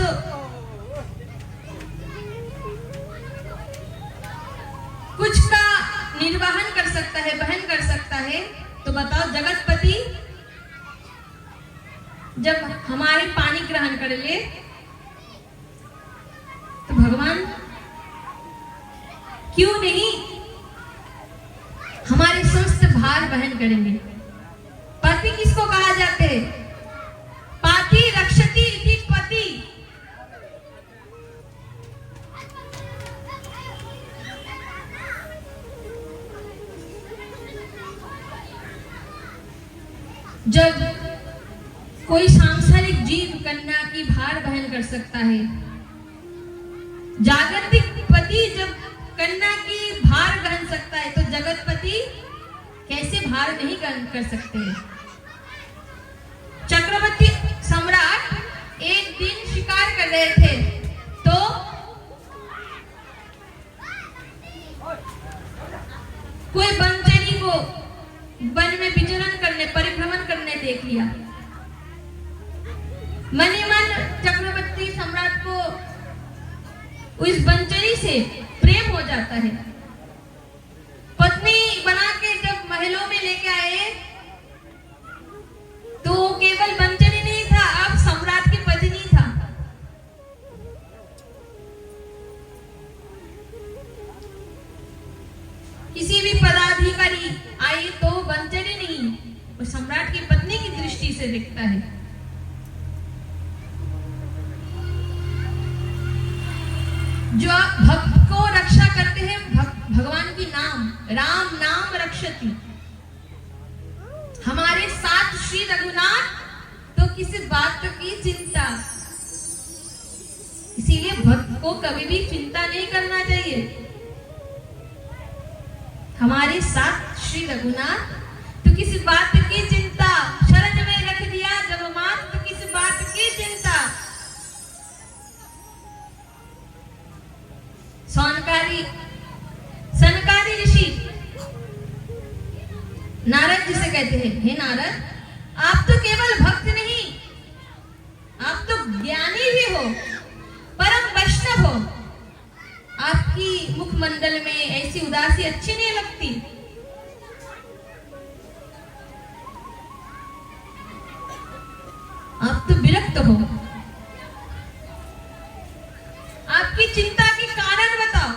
कुछ का निर्वहन कर सकता है, वहन कर सकता है, तो बताओ जगतपति जब हमारे पानी ग्रहण कर ले तो भगवान क्यों नहीं हमारे समस्त भार वहन करेंगे। पति किसको कहा जाते हैं? पाति रक्षति इति पति। जब कोई सांसारिक जीव कन्या की भार वहन कर सकता है, जागतिक पति जब कन्या की भार वहन सकता है, तो जगतपति कैसे भार नहीं कर सकते हैं। चक्रवर्ती सम्राट एक दिन शिकार कर रहे थे, तो कोई बनचरी को वन में विचरण करने, परिभ्रमण करने देख लिया। मन ही मन चक्रवर्ती सम्राट को उस बनचरी से प्रेम हो जाता है। पत्नी बना के जब महलों में लेके आए तो केवल बनचरी नहीं था, अब सम्राट की पत्नी था। किसी भी पदाधिकारी आई तो बनचरी नहीं, वो सम्राट की पत्नी की दृष्टि से दिखता है। जो भक्त को रक्षा करते हैं, भगवान की नाम, राम नाम रक्षति। हमारे साथ श्री रघुनाथ, तो किसी बात की चिंता। इसीलिए भक्त को कभी भी चिंता नहीं करना चाहिए। हमारे साथ श्री रघुनाथ, तो किसी बात की चिंता। शरण में रख दिया जब मात, तो किसी बात की चिंता। सनकादि ऋषि नारद जी से कहते हैं, हे नारद, आप तो केवल भक्त नहीं, आप तो ज्ञानी भी हो, परम वैष्णव हो। आपकी मुखमंडल में ऐसी उदासी अच्छी नहीं लगती। आप तो विरक्त हो। आपकी चिंता के कारण बताओ।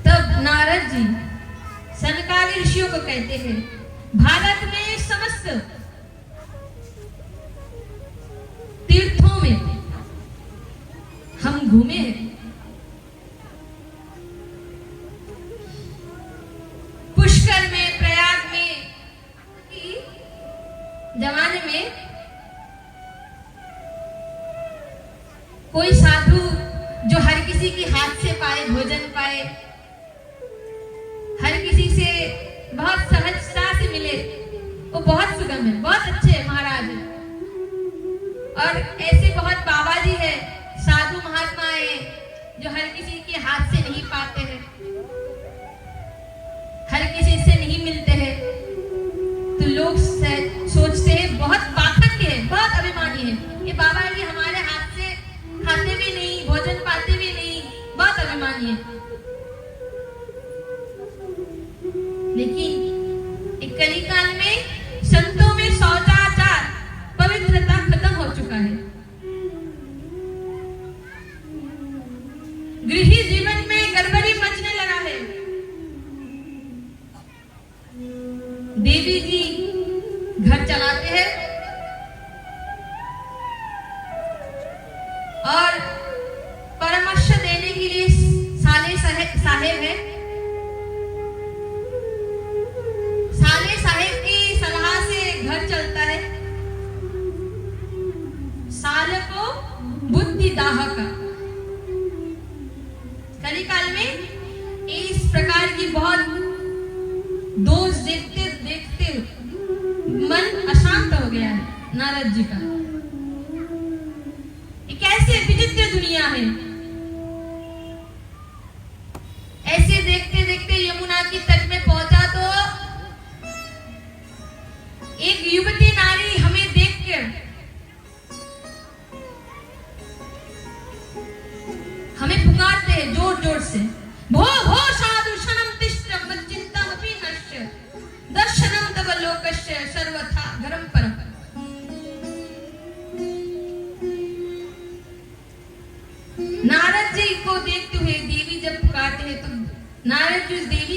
तब नारद जी सनकादि ऋषियों को कहते हैं, भारत में समस्त तीर्थों में हम घूमे हैं। पुष्कर में, प्रयाग में, जमाने में कोई साधु जो हर किसी के हाथ से पाए, भोजन पाए, हर किसी से बहुत सहजता से मिले, वो बहुत सुगम है, बहुत अच्छे है महाराज। और ऐसे बहुत बाबा जी है, साधु महात्मा है, जो हर किसी के हाथ से नहीं पाते हैं, हर किसी से नहीं मिलते हैं। तो लोग सोचते हैं बहुत पाखंडी है, बहुत अभिमानी है, ये बाबा जी हमारे हाथ से खाते भी नहीं, भोजन पाते भी नहीं, बहुत अभिमानी है। लेकिन एक कलिकाल में संतों में शौचाचार, पवित्रता खत्म हो चुका है। गृही जीवन में गड़बड़ी मचने लगा है। देवी जी घर चलाते हैं और परामर्श देने के लिए साले साहेब है। साले साहेब की सलाह से घर चलता है। साल को बुद्धि दाह का। कलिकाल में इस प्रकार की बहुत दोष देखते देखते मन अशांत हो गया है नारद जी का। ये कैसे विचित्र दुनिया है। ऐसे देखते देखते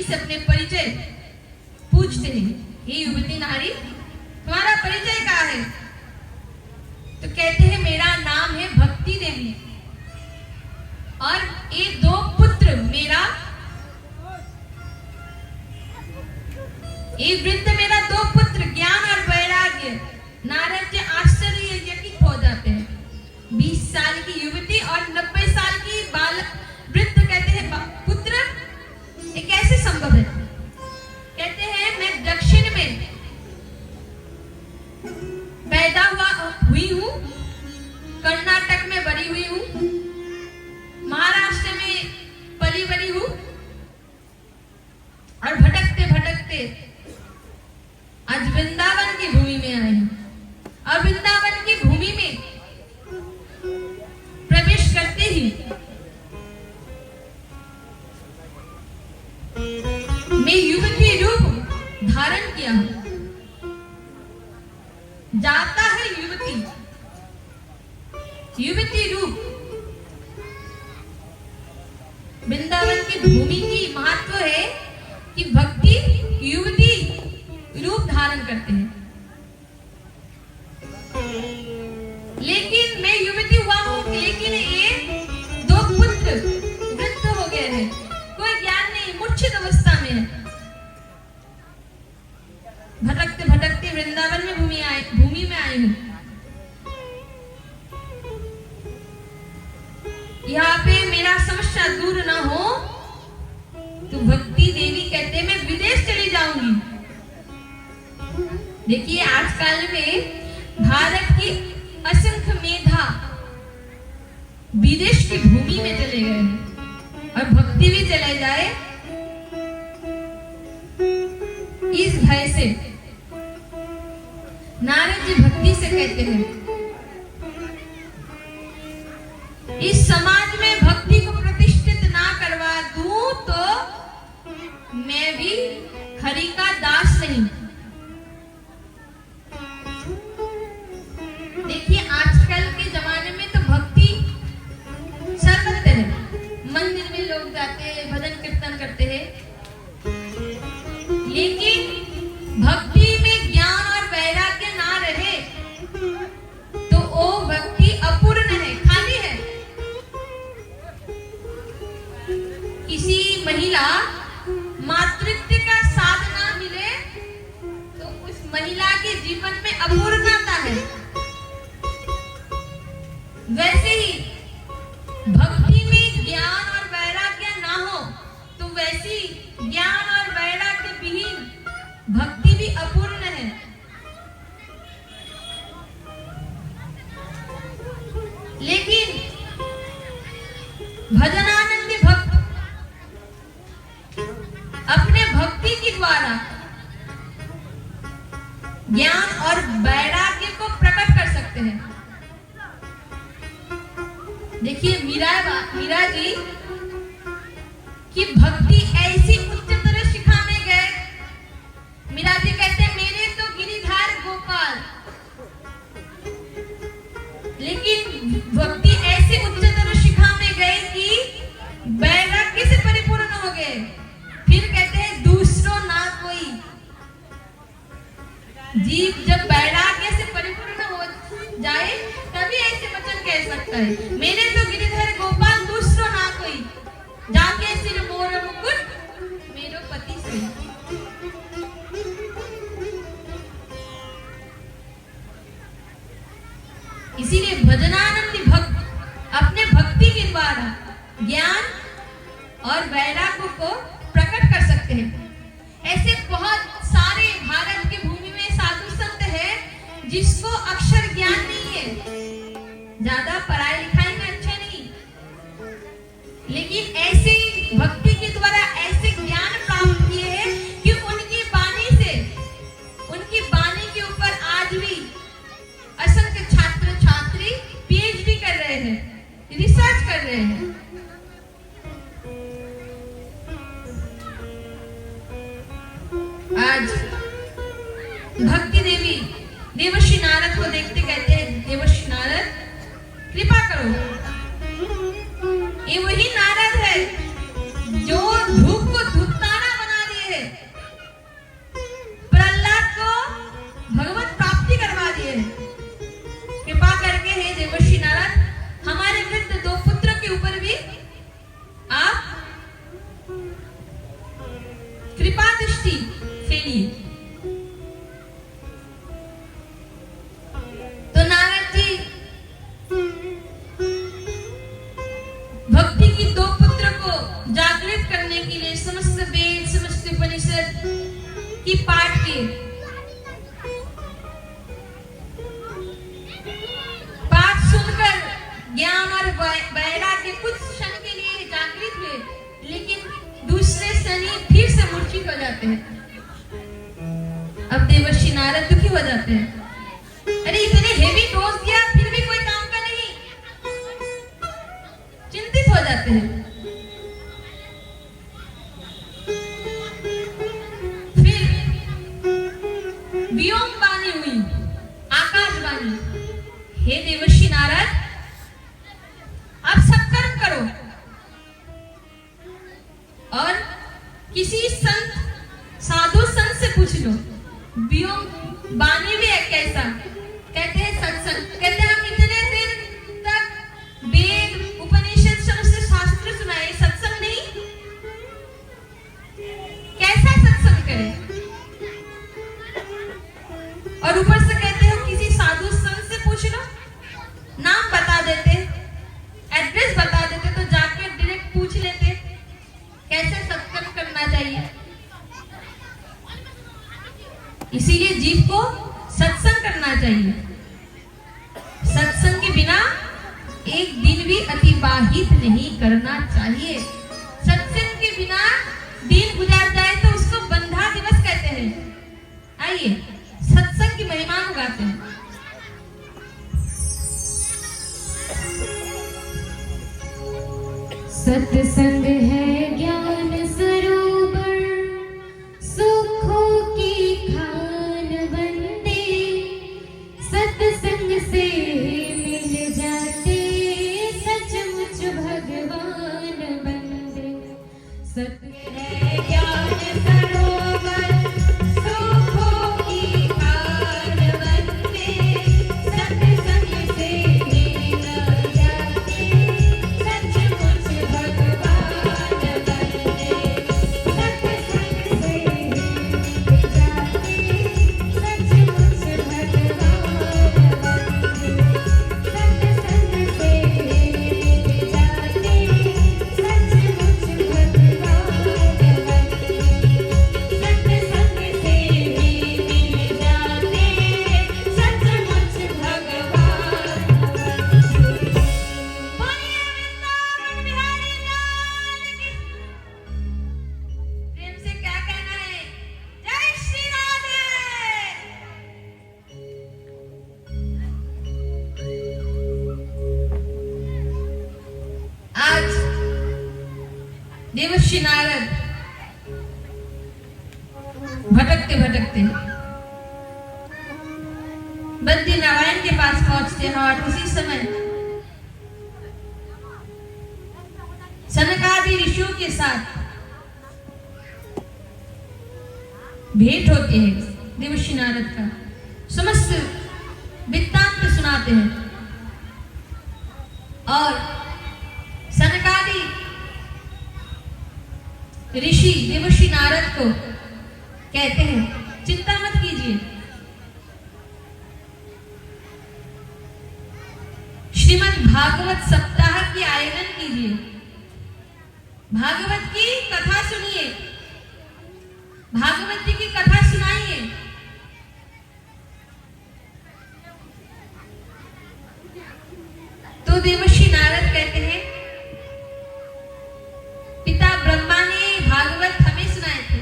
से अपने परिचय पूछते हैं, हे युवती नारी, तुम्हारा परिचय क्या है? तो कहते हैं, मेरा नाम है भक्ति देवी और ये 2 पुत्र मेरा, ये वृद्ध मेरा 2 पुत्र ज्ञान और वैराग्य। नारद जी आश्चर्यचकित हो जाते हैं। 20 साल की युवती और 90 साल की वृद्ध कहते हैं, पुत्र ये कैसे संभव है? कहते हैं, मैं दक्षिण में पैदा हुई हूँ, कर्नाटक में बड़ी हुई हूँ, महाराष्ट्र में पली बड़ी हूँ और भटकते भटकते आज वृंदावन की भूमि में आई हूँ। और वृंदावन की भूमि में प्रवेश करते ही मैं युवती रूप धारण किया हूँ। जाता है युवती रूप। वृंदावन की भूमि की महत्व है कि भक्ति युवती रूप धारण करते हैं। लेकिन मैं युवती हुआ हूँ, लेकिन ये 2 पुत्र वृद्ध हो गए हैं, कोई ज्ञान नहीं, मूर्छित अवस्था में है। भटकते भटकते वृंदावन में भूमि में आई हूँ। यहाँ पे मेरा समस्या दूर ना हो तो भक्ति देवी कहते हैं, मैं विदेश चली जाऊंगी। देखिए, आजकल में भारत की असंख्य मेधा विदेश की भूमि में चले गए हैं और भक्ति भी चले जाए इस भय से। नारद जी भक्ति से कहते हैं, इस समाज में भक्ति को प्रतिष्ठित ना करवा दूं तो मैं भी हरि का दास नहीं। देखिए, आजकल के जमाने में तो भक्ति सर्वत्र है। मंदिर में लोग जाते हैं, भजन कीर्तन करते हैं, लेकिन भक्ति में ज्ञान और वैराग्य ना रहे तो वो भक्ति अपूर्ण है, खाली है। किसी महिला मातृत्व का साथ ना मिले तो उस महिला के जीवन में अपूर्णता है। वैसे ही भक्ति में ज्ञान और वैराग्य ना हो तो वैसी ज्ञान और वैराग्य विहीन भक्ति भी अपूर्ण है। लेकिन भजनानंदी भक्त अपने भक्ति के द्वारा ज्ञान और वैराग्य को प्रकट कर सकते हैं। देखिए, मीरा जी की भक्ति ऐसी उच्चतर शिखा में गए। मीरा जी कहते हैं, मेरे तो गिरिधार गोपाल, लेकिन भक्ति ऐसी उच्चतर शिखा में गए कि वैराग्य से परिपूर्ण हो गए। फिर कहते हैं, दूसरों ना कोई। जीव जब वैराग्य से परिपूर्ण हो जाए तभी ऐसे वचन कह सकता है, मेरे तो गिरिधर गोपाल, दूसरों ना कोई, जाके सिर मोर मुकुट मेरो पति से। इसीलिए भजनानंदी भक्त अपने भक्ति के द्वारा ज्ञान और वैराग्य को प्रकट कर सकते हैं। ऐसे बहुत सारे भारत की भूमि में साधु संत हैं जिसको अक्षर ज्ञान नहीं है, ज्यादा पढ़ाई लिखाई में अच्छे नहीं, लेकिन ऐसे भक्ति के द्वारा ऐसे ज्ञान प्राप्त किए हैं कि उनकी वाणी के ऊपर आज भी असंख्य छात्र छात्री पीएचडी कर रहे हैं, रिसर्च कर रहे हैं। आज भक्ति देवी देवर्षि नारद को देखते कहते हैं, देवर्षि नारद कृपा करो। ये वही नारद है जो धूप को धूपतारा बना सी फैली। तो नारद जी भक्ति की दो पुत्र को जागृत करने के लिए समस्त वेद समस्त उपनिषद की पाठ किए। पाठ सुनकर ज्ञान और वैराग्य कुछ क्षण के लिए जागृत हुए, लेकिन दूसरे क्षण ही फिर से मूर्छित हो जाते हैं। अब देवर्षि नारद दुखी हो जाते हैं, अरे इतने हेवी डोज दिया फिर भी कोई काम का नहीं, चिंतित हो जाते हैं। फिर व्योम वाणी हुई, आकाशवाणी, हे देवर्षि नारद आप सत्कर्म करो और किसी संत साधु संत से पूछ लो। व्योम वाणी भी है कैसा, कहते हैं सत्संग। कहते हैं हम इतने दिन तक वेद उपनिषद समस्त शास्त्र सुनाए, सत्संग नहीं, कैसा सत्संग करें। और ऊपर से कहते हो किसी साधु संत से पूछ लो, नाम बता देते, एड्रेस बता देते तो जाके डायरेक्ट पूछ लेते कैसे सत्कर्म करना चाहिए। इसीलिए जीव को सत्संग करना चाहिए। सत्संग के बिना एक दिन भी अतिबाहित नहीं करना चाहिए। सत्संग के बिना दिन गुजार जाए तो उसको बंधा दिवस कहते हैं। आइए सत्संग की महिमा गाते हैं। सत्संग है ज्ञान सरोवर, सुखों की खान बंदे, सत्संग से मिल जाते सचमुच भगवान बंदे। सत्य है ज्ञान सरोवर, सुखों की खान बंदे, सत्संग से मिल जाते सचमुच भगवान बंदे। सत्संग से मिल जाते सचमुच भगवान बंदे। सत्संग से मिल जाते सचमुच देवर्षि नारद भटकते भटकते बद्री नारायण के पास पहुंचते हैं और उसी समय सनकादि ऋषियों के साथ भेंट होती है। देवर्षि नारद का समस्त वृत्तांत सुनाते हैं और सनकादि ऋषि देवर्षि नारद को कहते हैं चिंता मत कीजिए, श्रीमद् भागवत सप्ताह की आयोजन कीजिए, भागवत की कथा सुनिए, भागवत जी की कथा सुनाइए। तो देवर्षि नारद कहते हैं पिता ब्रह्मा ने भागवत हमें सुनाए थे,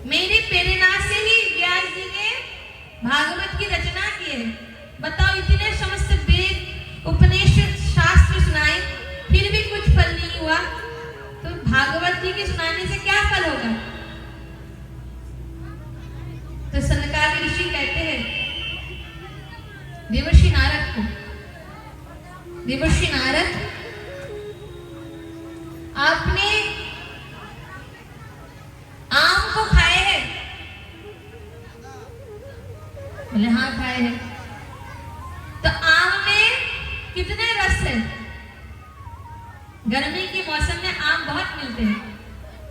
मेरी प्रेरणा से ही व्यास जी ने भागवत की रचना की है। बताओ इतने समस्त वेद उपनिषद शास्त्र सुनाए फिर भी कुछ फल नहीं हुआ, तो भागवत जी के सुनाने से क्या फल होगा। तो सनकादि ऋषि कहते हैं देवर्षि नारद को, देवर्षि नारद आपने आम को खाए हैं? बोले हाँ खाए हैं। तो आम में कितने रस है? गर्मी के मौसम में आम बहुत मिलते हैं,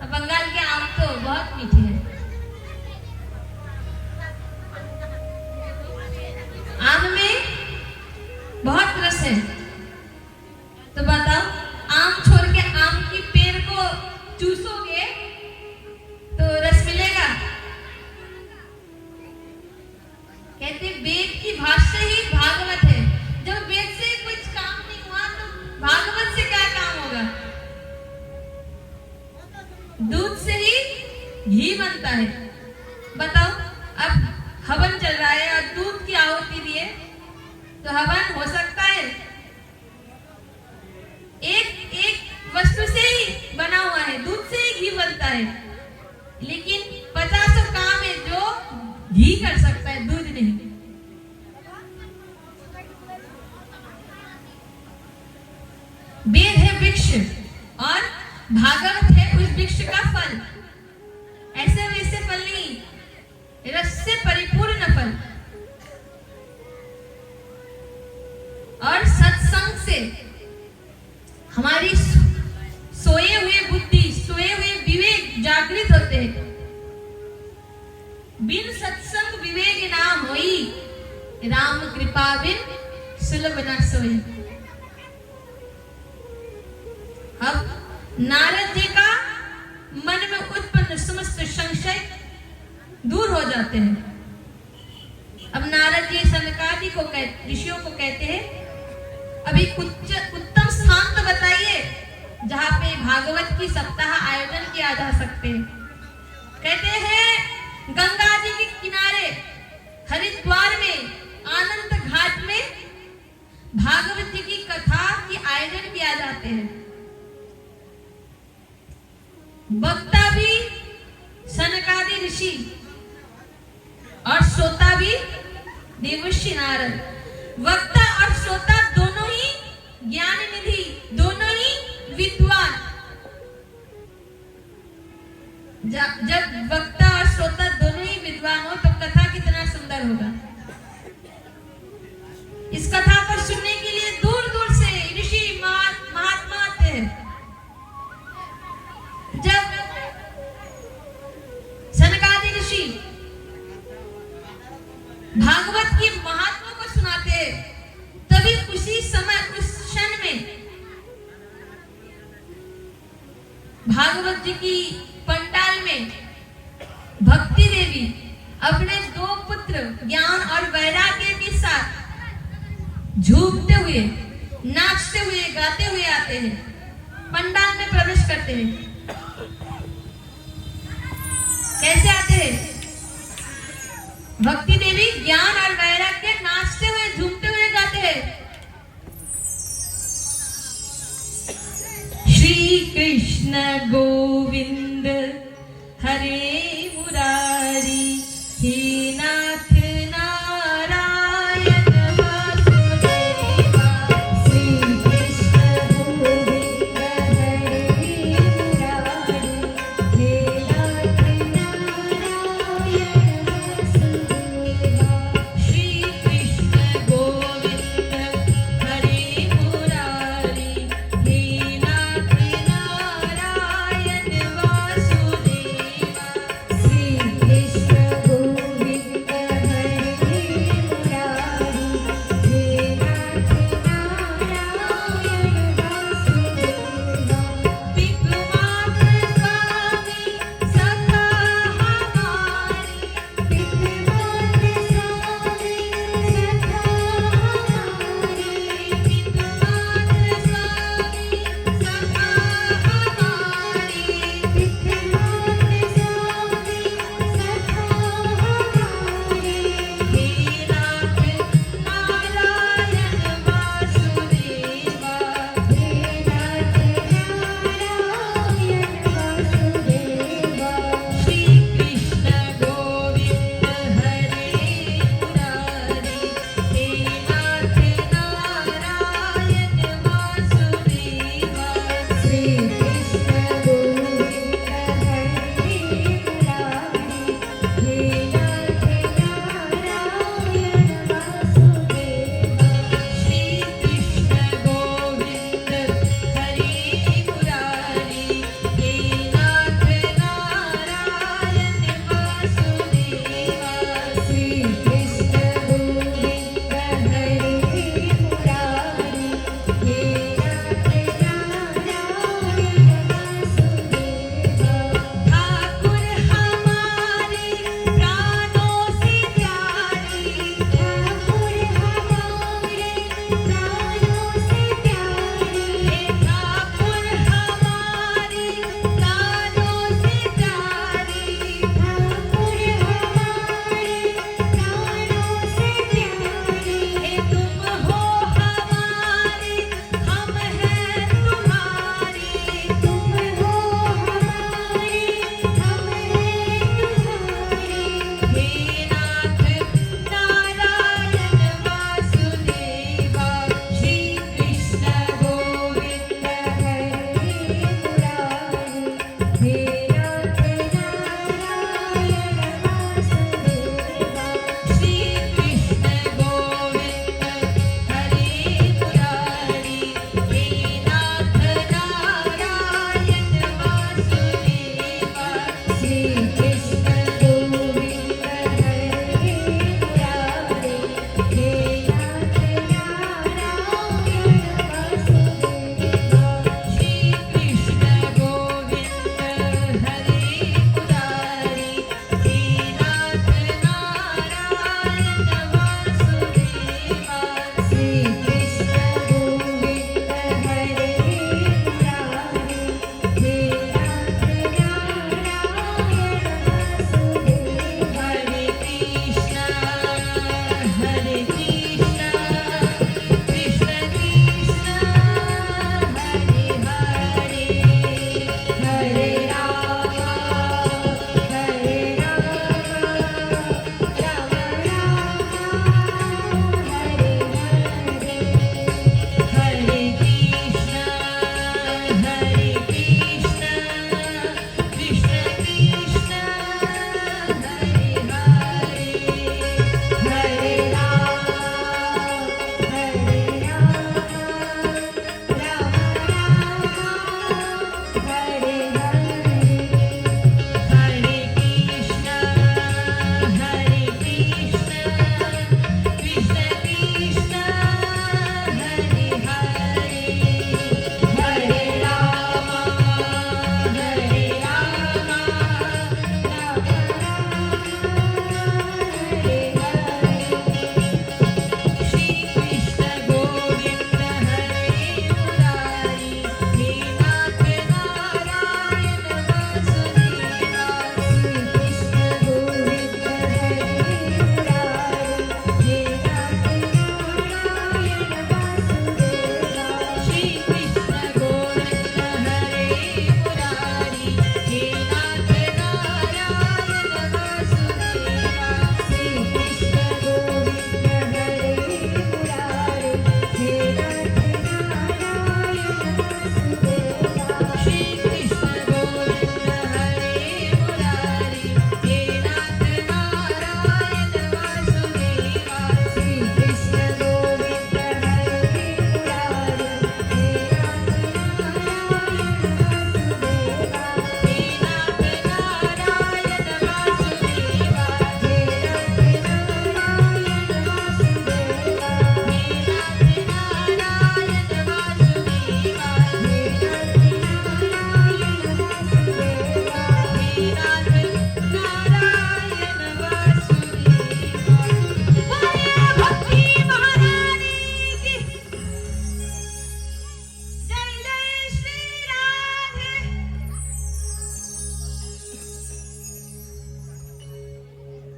अब बंगाल के आम तो बहुत बहुत मीठी है। आम में बहुत रस है। तो बताओ, आम छोड़ के आम की पेड़ को चूसोगे तो रस मिलेगा? कहते वेद की भाषा ही भागवत है। जब वेद से कुछ काम नहीं हुआ तो भागवत से क्या काम होगा? दूध से ही घी बनता है। बताओ, अब हवन चल रहा है और दूध की आहुति दिए तो हवन हो सकता है? एक एक वस्तु से ही बना हुआ है, दूध से ही घी बनता है, लेकिन 50 काम है जो घी कर सकता है, दूध नहीं। वेद है वृक्ष और भागवत है उस वृक्ष का फल। ऐसे वैसे फल नहीं, रस से परिपूर्ण फल। और सत्संग से हमारी सोए हुए बुद्धि, सोए हुए विवेक जागृत होते हैं। बिन सत्संग विवेक ना होई, राम कृपा बिन सुलभ न सोई। अब नारद जी का मन में उत्पन्न समस्त संशय दूर हो जाते हैं। अब नारद जी सनकादि को ऋषियों को कहते हैं, अभी उत्तम स्थान तो बताइए जहां पे भागवत की सप्ताह आयोजन किया जा सकते हैं। कहते हैं गंगा जी के किनारे हरिद्वार में आनंद घाट में भागवत जी की कथा की आयोजन किया जाते हैं। वक्ता भी सनकादि ऋषि और श्रोता भी देवर्षि नारद। वक्ता और श्रोता दोनों ही ज्ञान निधि, दोनों ही विद्वान। जब वक्ता और श्रोता दोनों ही विद्वान हो तो कथा कितना सुंदर होगा। इस कथा को सुनने के लिए दूर दूर से ऋषि महात्मा आते हैं। जब सनकादि ऋषि भागवत की महात्मा को सुनाते हैं, तभी उसी समय उस क्षण में भागवत जी की पंडाल में भक्ति देवी अपने 2 पुत्र ज्ञान और वैराग्य के साथ झूमते हुए, नाचते हुए, गाते हुए आते हैं, पंडाल में प्रवेश करते हैं। कैसे आते हैं? भक्ति देवी ज्ञान और वैराग्य नाचते हुए, झूमते हुए गाते हैं। श्री कृष्ण गोविंद हरे मुरारी, हे नाथ नारायण वासुदेवा। श्री कृष्ण गोविंद हरे मुरारी,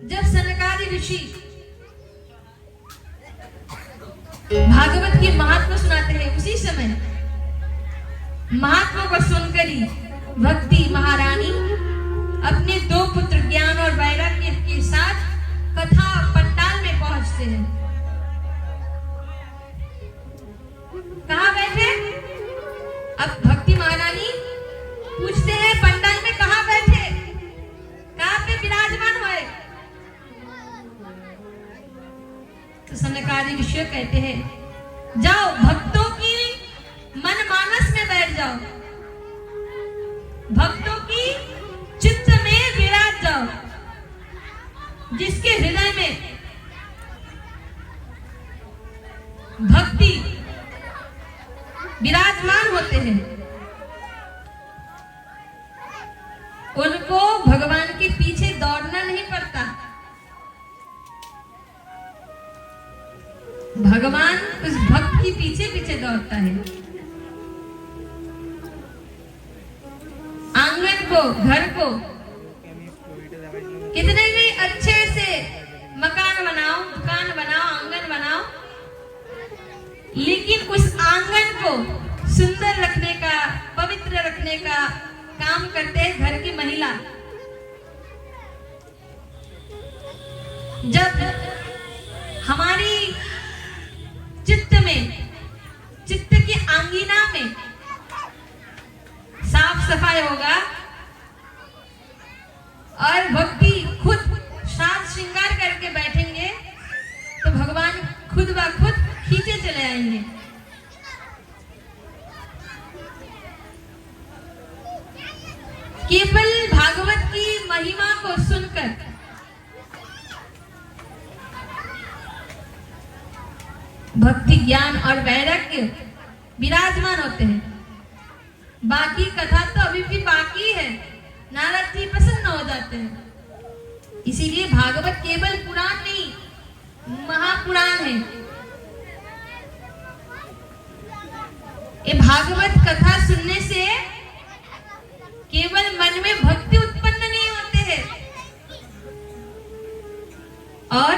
जब सनकादि ऋषि भागवत की महात्मा सुनाते हैं, उसी समय महात्मा को सुनकर ही भक्ति महारानी अपने 2 पुत्र ज्ञान और वैराग्य के साथ कथा पंडाल में पहुंचते हैं। कहाँ बैठे? अब भक्ति महारानी पूछते हैं पंडाल में कहाँ बैठे, कहाँ पे विराजमान हुए? तो सनकादि ऋषि कहते हैं, जाओ भक्तों की मन मानस में बैठ जाओ, भक्तों की चित्त में विराज जाओ। जिसके हृदय में भक्ति विराजमान होते हैं, उनको भगवान के पीछे दौड़ना नहीं पड़ता। भगवान उस भक्त के पीछे पीछे दौड़ता है। आंगन को, घर को कितने भी अच्छे से मकान बनाओ, दुकान बनाओ, आंगन बनाओ, लेकिन उस आंगन को सुंदर रखने का, पवित्र रखने का काम करते हैं घर की महिला। जब हमारी चित्त की आंगीना में साफ सफाई होगा और भक्ति खुद साज श्रृंगार करके बैठेंगे, तो भगवान खुद ब खुद खींचे चले आएंगे। केवल भागवत की महिमा को सुनकर भक्ति ज्ञान और वैराग्य विराजमान होते हैं। बाकी कथा तो अभी भी बाकी है, नारद जी प्रसन्न हो जाते हैं। इसीलिए भागवत केवल पुराण नहीं, महापुराण है। ये भागवत कथा सुनने से केवल मन में भक्ति उत्पन्न नहीं होते हैं, और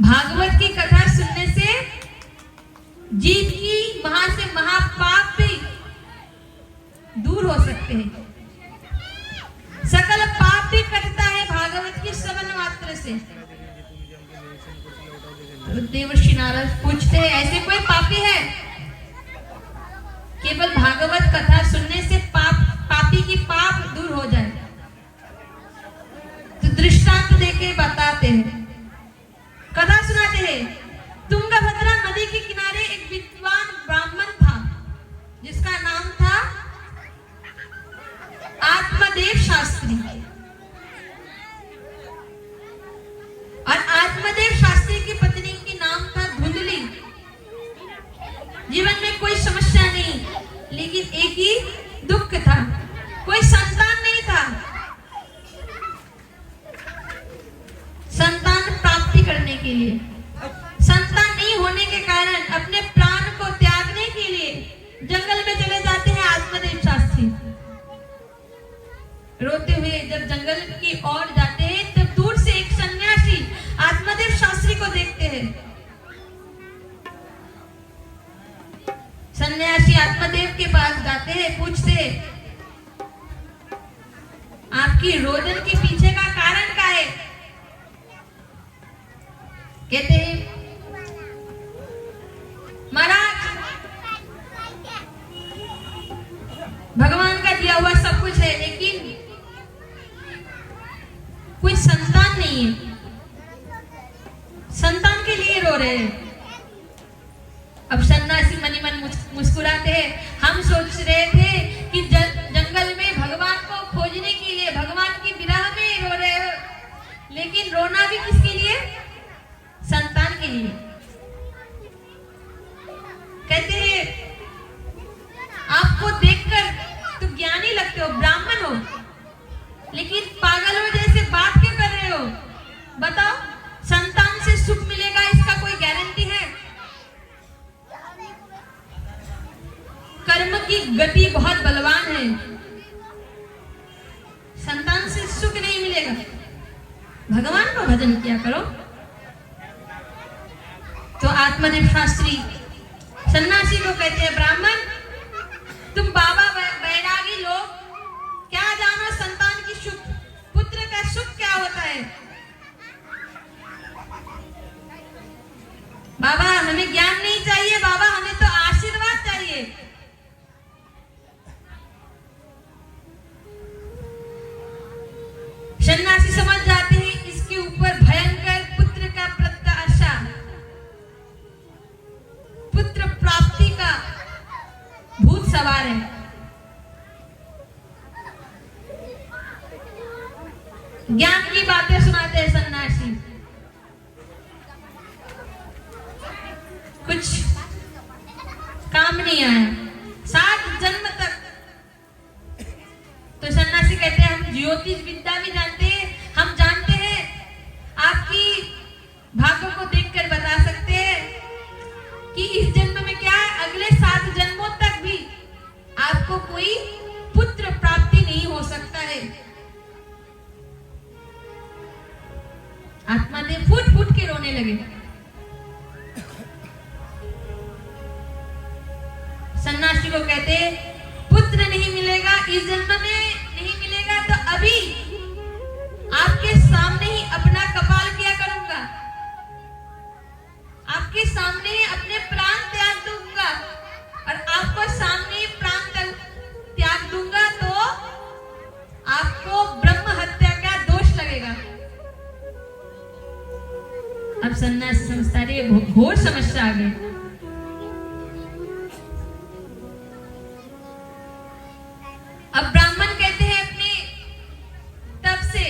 भागवत की कथा सुनने से जीव की महा से महापाप भी दूर हो सकते हैं। सकल पाप भी कटता है भागवत की श्रवण मात्र से। तो देवर्षि नारद पूछते हैं, ऐसे कोई पापी है? केवल भागवत कथा सुनने से पापी की पाप दूर हो जाए। तो दृष्टांत देके बताते हैं, कथा सुनाते हैं। तुंगभद्रा नदी के किनारे एक विद्वान ब्राह्मण था, जिसका नाम था आत्मदेव शास्त्री। और आत्मदेव शास्त्री की पत्नी की नाम था धुंधली। जीवन में कोई समस्या नहीं, लेकिन एक ही दुख था, कोई संतान नहीं था। संतान प्राप्ति करने के लिए, संतान नहीं होने के कारण अपने प्राण को त्यागने के लिए जंगल में चले जाते हैं आत्मदेव शास्त्री। रोते हुए जब जंगल की ओर जाते हैं, तब दूर से एक सन्यासी आत्मदेव शास्त्री को देखते हैं। सन्यासी आत्मदेव के पास जाते हैं, पूछते हैं, आपकी रोदन के पीछे का कारण क्या है? कहते हैं, महाराज भगवान का दिया हुआ सब कुछ है, लेकिन कोई संतान नहीं है। संतान के लिए रो रहे हैं। अब सन्यासी मनी मन मुस्कुराते हैं, हम सोच रहे थे कि जंगल में भगवान को खोजने के लिए, भगवान की विरह में रो रहे हो, लेकिन रोना भी किसके लिए? संतान के लिए। कहते हैं, आपको देखकर तो ज्ञानी लगते हो, ब्राह्मण हो, लेकिन पागलों जैसे बात क्यों कर रहे हो? बताओ, संतान से सुख मिलेगा इसका कोई गारंटी है? कर्म की गति बहुत बलवान है, संतान से सुख नहीं मिलेगा। भगवान का भजन किया करो। तो आत्मदेव शास्त्री सन्यासी को कहते हैं, ब्राह्मण तुम बाबा बैरागी लोग क्या जानो संतान की सुख, पुत्र का सुख क्या होता है। बाबा हमें ज्ञान नहीं चाहिए, बाबा हमें तो आशीर्वाद चाहिए। सन्यासी समझ जाते हैं इसके ऊपर भयंकर पुत्र का प्रत्याशा, पुत्र प्राप्ति का भूत सवार है। ज्ञान की बातें सुनाते हैं सन्यासी, कुछ काम नहीं आया 7 जन्म तक। तो सन्यासी कहते हैं हम ज्योतिष विद्या भी जानते हैं, हम जानते हैं आपकी भाग्य को देखकर बता सकते हैं कि इस जन्म में क्या है, अगले 7 जन्मों तक भी आपको कोई पुत्र प्राप्ति नहीं हो सकता है। आत्मादेव फूट फूट के रोने लगे। सन्यासी को कहते पुत्र नहीं मिलेगा, इस जन्म में नहीं मिलेगा तो अभी आपके सामने ही अपना कपाल क्या करूंगा, आपके सामने ही अपने प्राण त्याग दूंगा, और आपको सामने ही प्राण त्याग दूंगा तो आपको ब्रह्म हत्या का दोष लगेगा। अब सन्यासी समझता है घोर समस्या आ गई। अब ब्राह्मण कहते हैं अपने तब से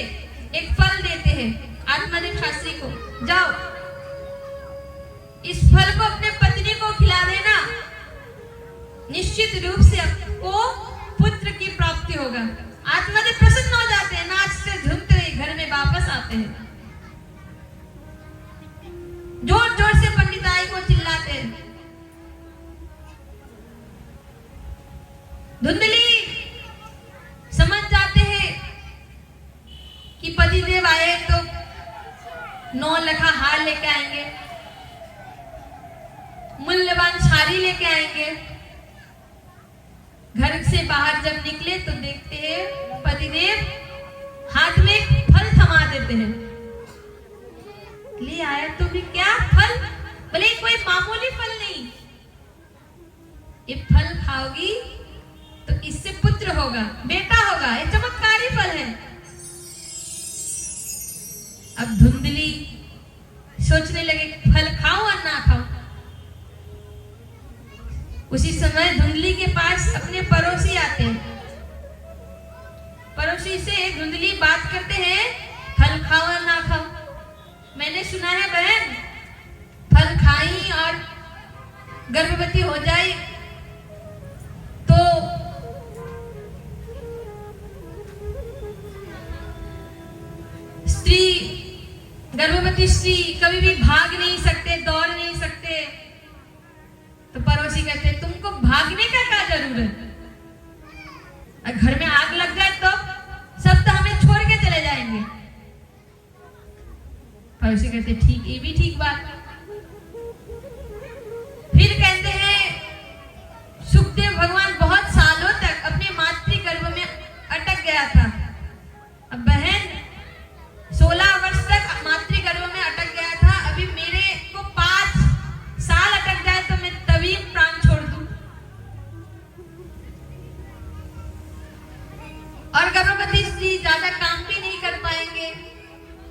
एक फल देते हैं आत्मदेव शास्त्री को, जाओ इस फल को अपने पत्नी को खिला देना, निश्चित रूप से आपको पुत्र की प्राप्ति होगा। आत्मदेव प्रसन्न हो जाते हैं, नाचते झूमते हुए घर में वापस आते हैं, जोर जोर से पंडिताई को चिल्लाते हैं, धुंधली समझ जाते हैं कि पतिदेव आए तो 9 लखा हार लेके आएंगे, मूल्यवान साड़ी लेके आएंगे। घर से बाहर जब निकले तो देखते हैं पतिदेव हाथ में एक फल थमा देते हैं। ले आया तो भी क्या फल, बोले कोई मामूली फल नहीं, ये फल खाओगी तो इससे पुत्र होगा, बेटा होगा, ये चमत्कारी फल है। अब धुंधली सोचने लगे फल खाऊं और ना खाऊं। उसी समय धुंधली के पास अपने पड़ोसी आते हैं, पड़ोसी से धुंधली बात करते हैं फल खाओ और ना खाओ। मैंने सुना है बहन फल खाई और गर्भवती हो जाए तो गर्भवती स्त्री कभी भी भाग नहीं सकते, दौड़ नहीं सकते। तो पड़ोसी कहते तुमको भागने का क्या जरूरत, घर में आग लग जाए तो सब तो हमें छोड़ के चले जाएंगे। पड़ोसी कहते ठीक, ये भी ठीक बात। फिर कहते हैं सुखदेव भगवान बहुत सालों तक अपने मातृ गर्भ में अटक गया था। अब बहन 16 वर्ष तक मातृ गर्भ में अटक गया था, अभी मेरे को 5 साल अटक जाए तो मैं तभी प्राण छोड़ दूं। और गर्भवती स्त्री ज्यादा काम भी नहीं कर पाएंगे,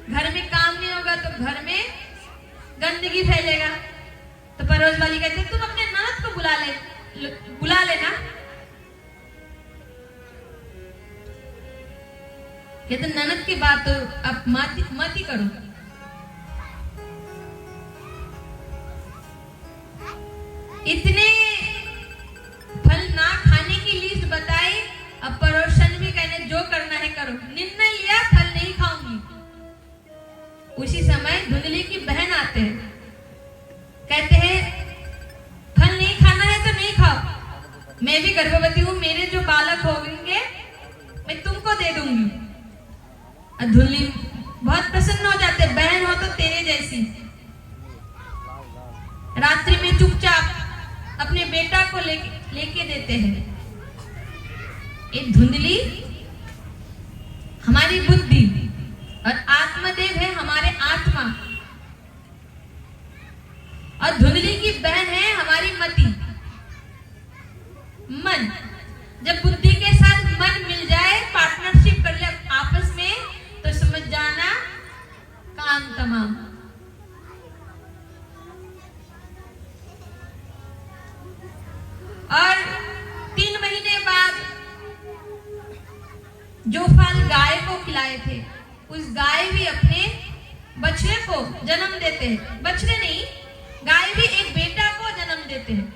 घर में काम नहीं होगा तो घर में गंदगी फैलेगा। तो पड़ोस वाली कहते तुम अपने ननद को बुला लेना। कहते ननद की बात तो आप मत ही करो। इतने फल ना खाने की लिस्ट बताई, अब पड़ोसन भी कहने जो करना है करो। निर्णय लिया फल नहीं खाऊंगी। उसी समय धुंधली की बहन आते हैं, कहते हैं फल नहीं खाना है तो नहीं खाओ, मैं भी गर्भवती हूँ, मेरे जो बालक होंगे मैं तुमको दे दूंगी। धुंधली बहुत प्रसन्न हो जाते, बहन हो तो तेरे जैसी। रात्रि में चुपचाप अपने बेटा को लेके देते हैं। ये धुंधली हमारी बुद्धि और आत्मदेव है हमारे आत्मा, और धुंधली की बहन है हमारी मति, मन। जब बुद्धि के साथ मन मिल जाए, पार्टनरशिप कर ले आपस में, तो समझ जाना काम तमाम। और 3 महीने बाद जो फल गाय को खिलाए थे, उस गाय भी अपने बछड़े को जन्म देते हैं। बछड़े नहीं, गाय भी एक बेटा को जन्म देते हैं।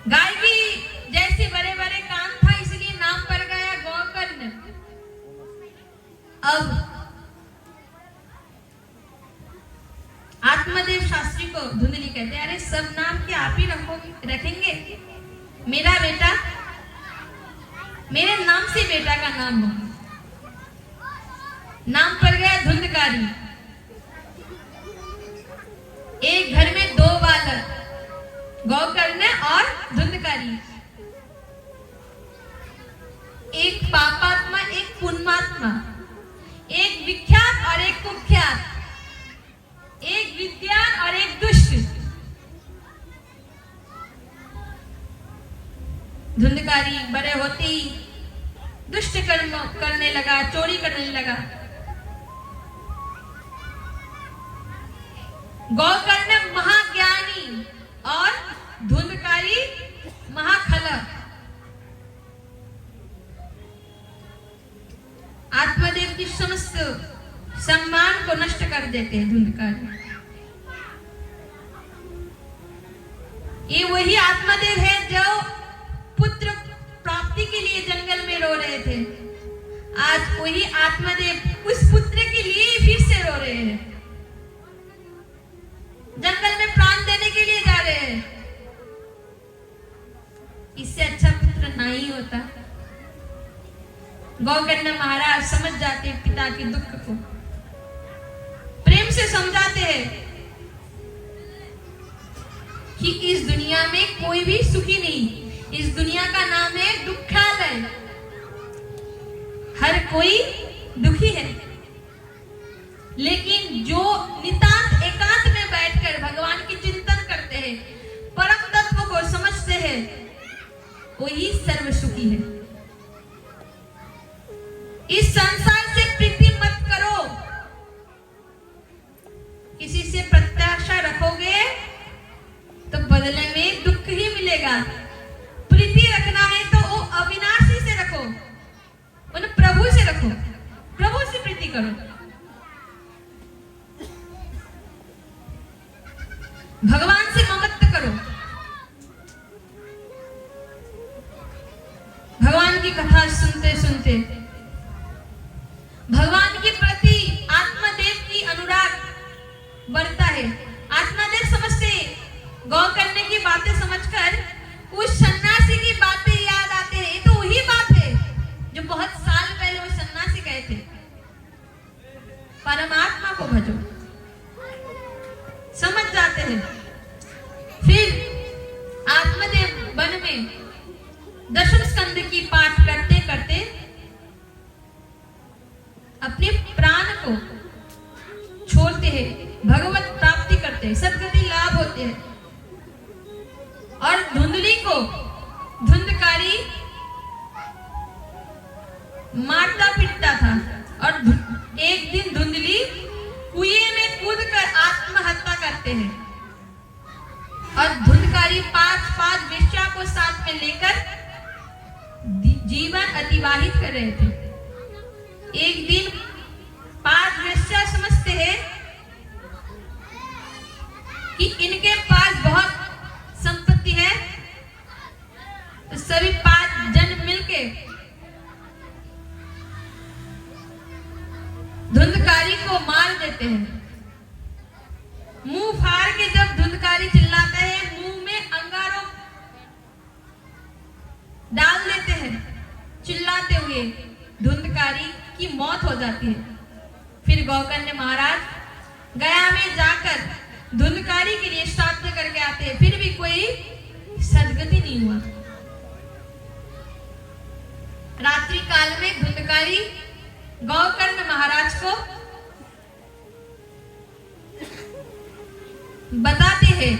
गाय की जैसे बड़े बड़े कान था, इसलिए नाम पड़ गया गौकर्ण। अब आत्मदेव शास्त्री को धुंधली कहते हैं, अरे सब नाम क्या आप ही रखेंगे? मेरा बेटा, मेरे नाम से बेटा का नाम हो। नाम पड़ गया धुंधकारी। एक घर में 2 बालक, गौकर्ण और धुंधकारी। एक पापात्मा, एक पुण्यात्मा, एक विख्यात और एक कुख्यात, एक विद्वान और एक दुष्ट। धुंधकारी बड़े होते ही दुष्ट कर्म करने लगा, चोरी करने लगा। गौकर्ण महाज्ञानी और धुंधकारी महाखलक। आत्मदेव की समस्त सम्मान को नष्ट कर देते हैं धुंधकारी। ये वही आत्मदेव है जो पुत्र प्राप्ति के लिए जंगल में रो रहे थे। आज वही आत्मदेव उस पुत्र के लिए फिर से रो रहे हैं, जंगल में प्राण देने के लिए जा रहे हैं। इससे अच्छा पुत्र नहीं होता। गौकर्ण महाराज समझ जाते पिता के दुख को, प्रेम से समझाते हैं कि इस दुनिया में कोई भी सुखी नहीं। इस दुनिया का नाम है दुखालय। हर कोई दुखी है, लेकिन जो नितांत एकांत में बैठकर भगवान की चिंतन करते हैं, परम तत्व को समझते हैं, वही सर्व सुखी है। इस संसार से प्रीति मत करो। किसी से प्रत्याशा रखोगे तो बदले में दुख ही मिलेगा। प्रीति रखना है तो वो अविनाशी से रखो, उन प्रभु से रखो, प्रभु से प्रीति करो। भगवान से ममत्व करो। भगवान की कथा सुनते सुनते भगवान के प्रति आत्मदेव की अनुराग बढ़ता है। आत्मदेव समझते, गौकर्ण की बातें समझकर उस सन्यासी की बातें याद आते हैं। ये तो वही बात है जो बहुत साल पहले वो सन्यासी कहे थे, परमात्मा को भजो। समझ जाते हैं। फिर आत्मदेव वन में दशम स्कंद की पाठ करते करते अपने प्राण को छोड़ते हैं, भगवत प्राप्ति करते हैं, सद्गति लाभ होते हैं। और धुंधली को धुंधकारी मारता पीटता था, और एक दिन धुंधली कुएं में कूदकर आत्महत्या करते हैं। और धुंधकारी 5 वेश्या को साथ में लेकर जीवन अतिवाहित कर रहे थे। एक दिन 5 वेश्या समझते हैं कि इनके पास बहुत संपत्ति है, तो सभी 5 जन मिलके धुंधकारी को मार देते हैं। मुंह फाड़ के जब धुंधकारी चिल्लाता है, मुंह में अंगारों डाल देते हैं चिल्लाते हुए। धुंधकारी की मौत हो जाती है। फिर गौकर्ण महाराज गया में जाकर धुंधकारी के लिए श्राद्ध करके आते हैं, फिर भी कोई सदगति नहीं हुआ। रात्रि काल में धुंधकारी गौकर्ण महाराज को बताते हैं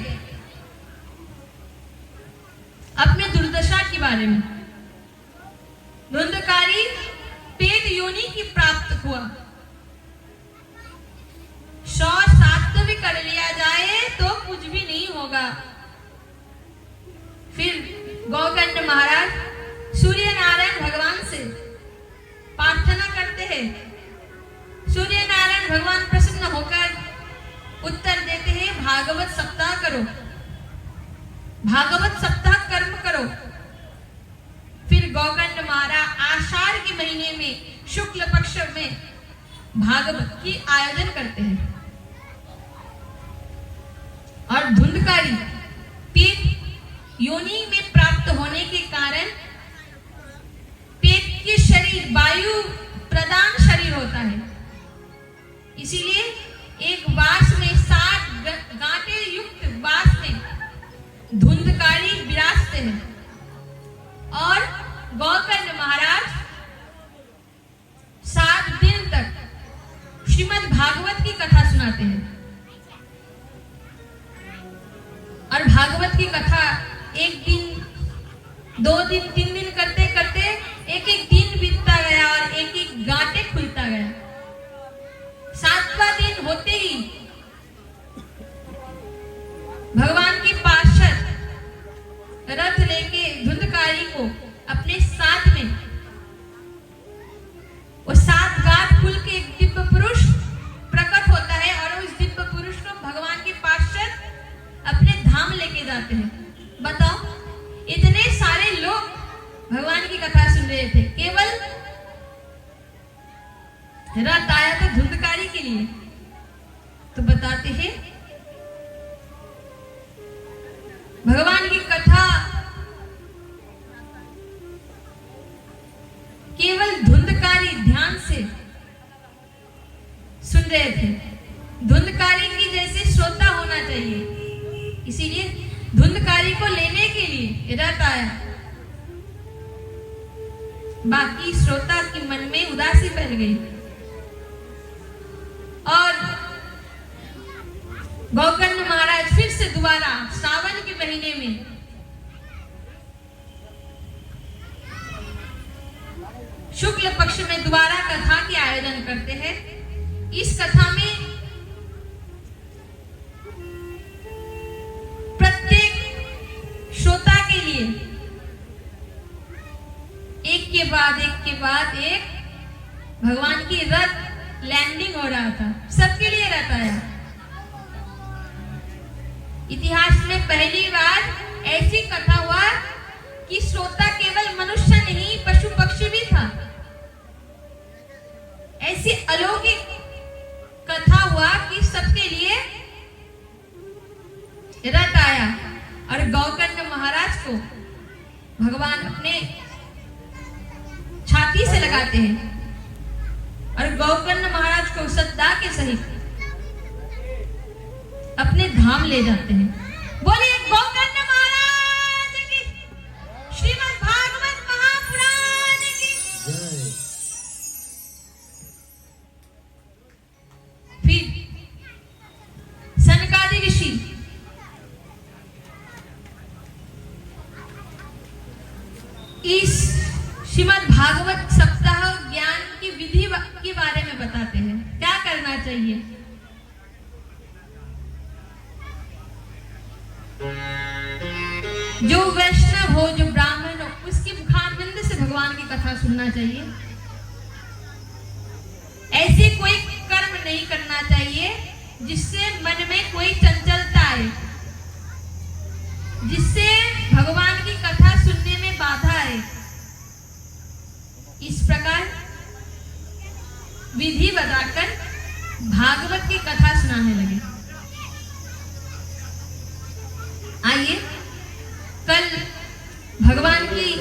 अपने दुर्दशा के बारे में। धुंधकारी पेट योनि की प्राप्त हुआ, 100 सात भी कर लिया जाए तो कुछ भी नहीं होगा। फिर गौकर्ण महाराज सूर्य नारायण भगवान से प्रार्थना करते हैं। सूर्य नारायण भगवान प्रसन्न होकर उत्तर देते हैं, भागवत सप्ताह करो, भागवत सप्ताह कर्म करो। फिर गौकर्ण महाराज आषाढ़ के महीने में शुक्ल पक्ष में भागवत की आयोजन करते हैं। और धुंधकारी पेट योनि में प्राप्त होने के कारण पेट के शरीर वायु प्रदान शरीर होता है, इसीलिए एक बांस में 7 गांठे युक्त बांस में धुंधकारी विराजते हैं। और गौकर्ण महाराज 7 दिन तक श्रीमद् भागवत की कथा सुनाते हैं। और भागवत की कथा 1 दिन, 2 दिन, 3 दिन करते करते एक एक दिन बीतता गया और एक एक गांठे खुलता गया। 7वां दिन होते ही भगवान के पार्षद रथ लेके धुंधकारी को अपने साथ में वो 7 गांठ खुल के एक दिव्य पुरुष प्रकट होता है और उस दिव्य पुरुष को भगवान के पार्षद अपने धाम लेके जाते हैं। बताओ, इतने सारे लोग भगवान की कथा सुन रहे थे, केवल रथ आया था धुंधकारी के लिए। तो बताते हैं भगवान की कथा केवल धुंधकारी ध्यान से सुन रहे थे। धुंधकारी की जैसे श्रोता होना चाहिए, इसीलिए धुंधकारी को लेने के लिए रथ आया। बाकी श्रोता के मन में उदासी फैल गई और गौकर्ण महाराज फिर से दोबारा सावन के महीने में शुक्ल पक्ष में दोबारा कथा के आयोजन करते हैं। इस कथा में प्रत्येक श्रोता के लिए एक के बाद एक भगवान की रथ लैंडिंग हो रहा था। सबके लिए रथ आया। इतिहास में पहली बार ऐसी कथा हुआ कि श्रोता केवल मनुष्य नहीं, पशु पक्षी भी था। ऐसी अलौकिक कथा हुआ कि सबके लिए रथ आया और गौकर्ण महाराज को भगवान अपने छाती से लगाते हैं और गौकर्ण महाराज को सद्दा के सहित अपने धाम ले जाते हैं। बोलिए गौकर्ण महाराज की, श्रीमद् भागवत महापुराण की। फिर सनकादि ऋषि इस श्रीमद् भागवत सप्ताह ज्ञान की विधि के बारे में बताते हैं, क्या करना चाहिए। जो वैष्णव हो, जो ब्राह्मण हो, उसकी मुखारविंद से भगवान की कथा सुनना चाहिए। ऐसे कोई कर्म नहीं करना चाहिए जिससे मन में कोई चंचलता आए, जिससे भगवान की कथा सुनने में बाधा आए। इस प्रकार विधि बताकर भागवत की कथा सुनाने लगे। आइए कल भगवान की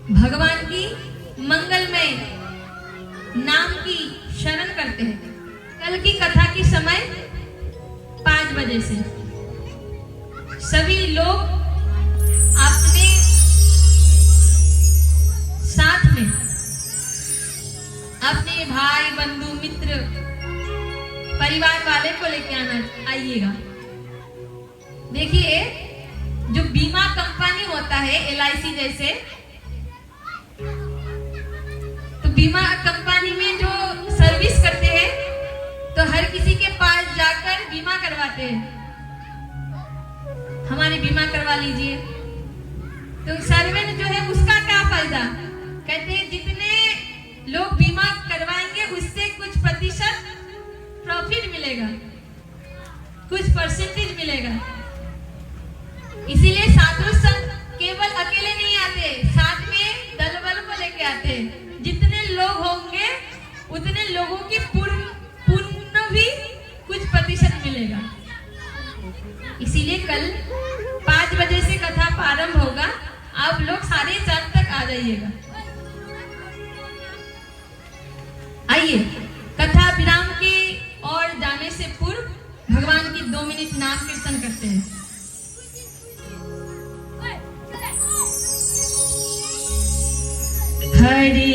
भगवान की मंगलमय नाम की शरण करते हैं। कल की कथा की समय 5 बजे से सभी लोग अपने साथ में अपने भाई बंधु मित्र परिवार वाले को लेके आइएगा। देखिए, जो बीमा कंपनी होता है LIC जैसे, तो बीमा कंपनी में जो सर्विस करते हैं तो हर किसी के पास जाकर बीमा करवाते हैं, हमारी बीमा करवा लीजिए। तो सर्वेंट जो है उसका क्या फायदा? कहते हैं जितने लोग बीमा करवाएंगे उससे कुछ प्रतिशत प्रॉफिट मिलेगा, कुछ परसेंटेज मिलेगा। इसीलिए साधु संत केवल अकेले नहीं आते, साथ में दल बल को लेके आते। जितने लोग होंगे उतने लोगों की पुण्य भी कुछ प्रतिशत मिलेगा। इसीलिए कल 5 बजे से कथा प्रारंभ होगा। आप लोग 4:30 तक आ जाइएगा। आइए, कथा विराम की ओर जाने से पूर्व भगवान की 2 मिनट नाम कीर्तन करते हैं। हरि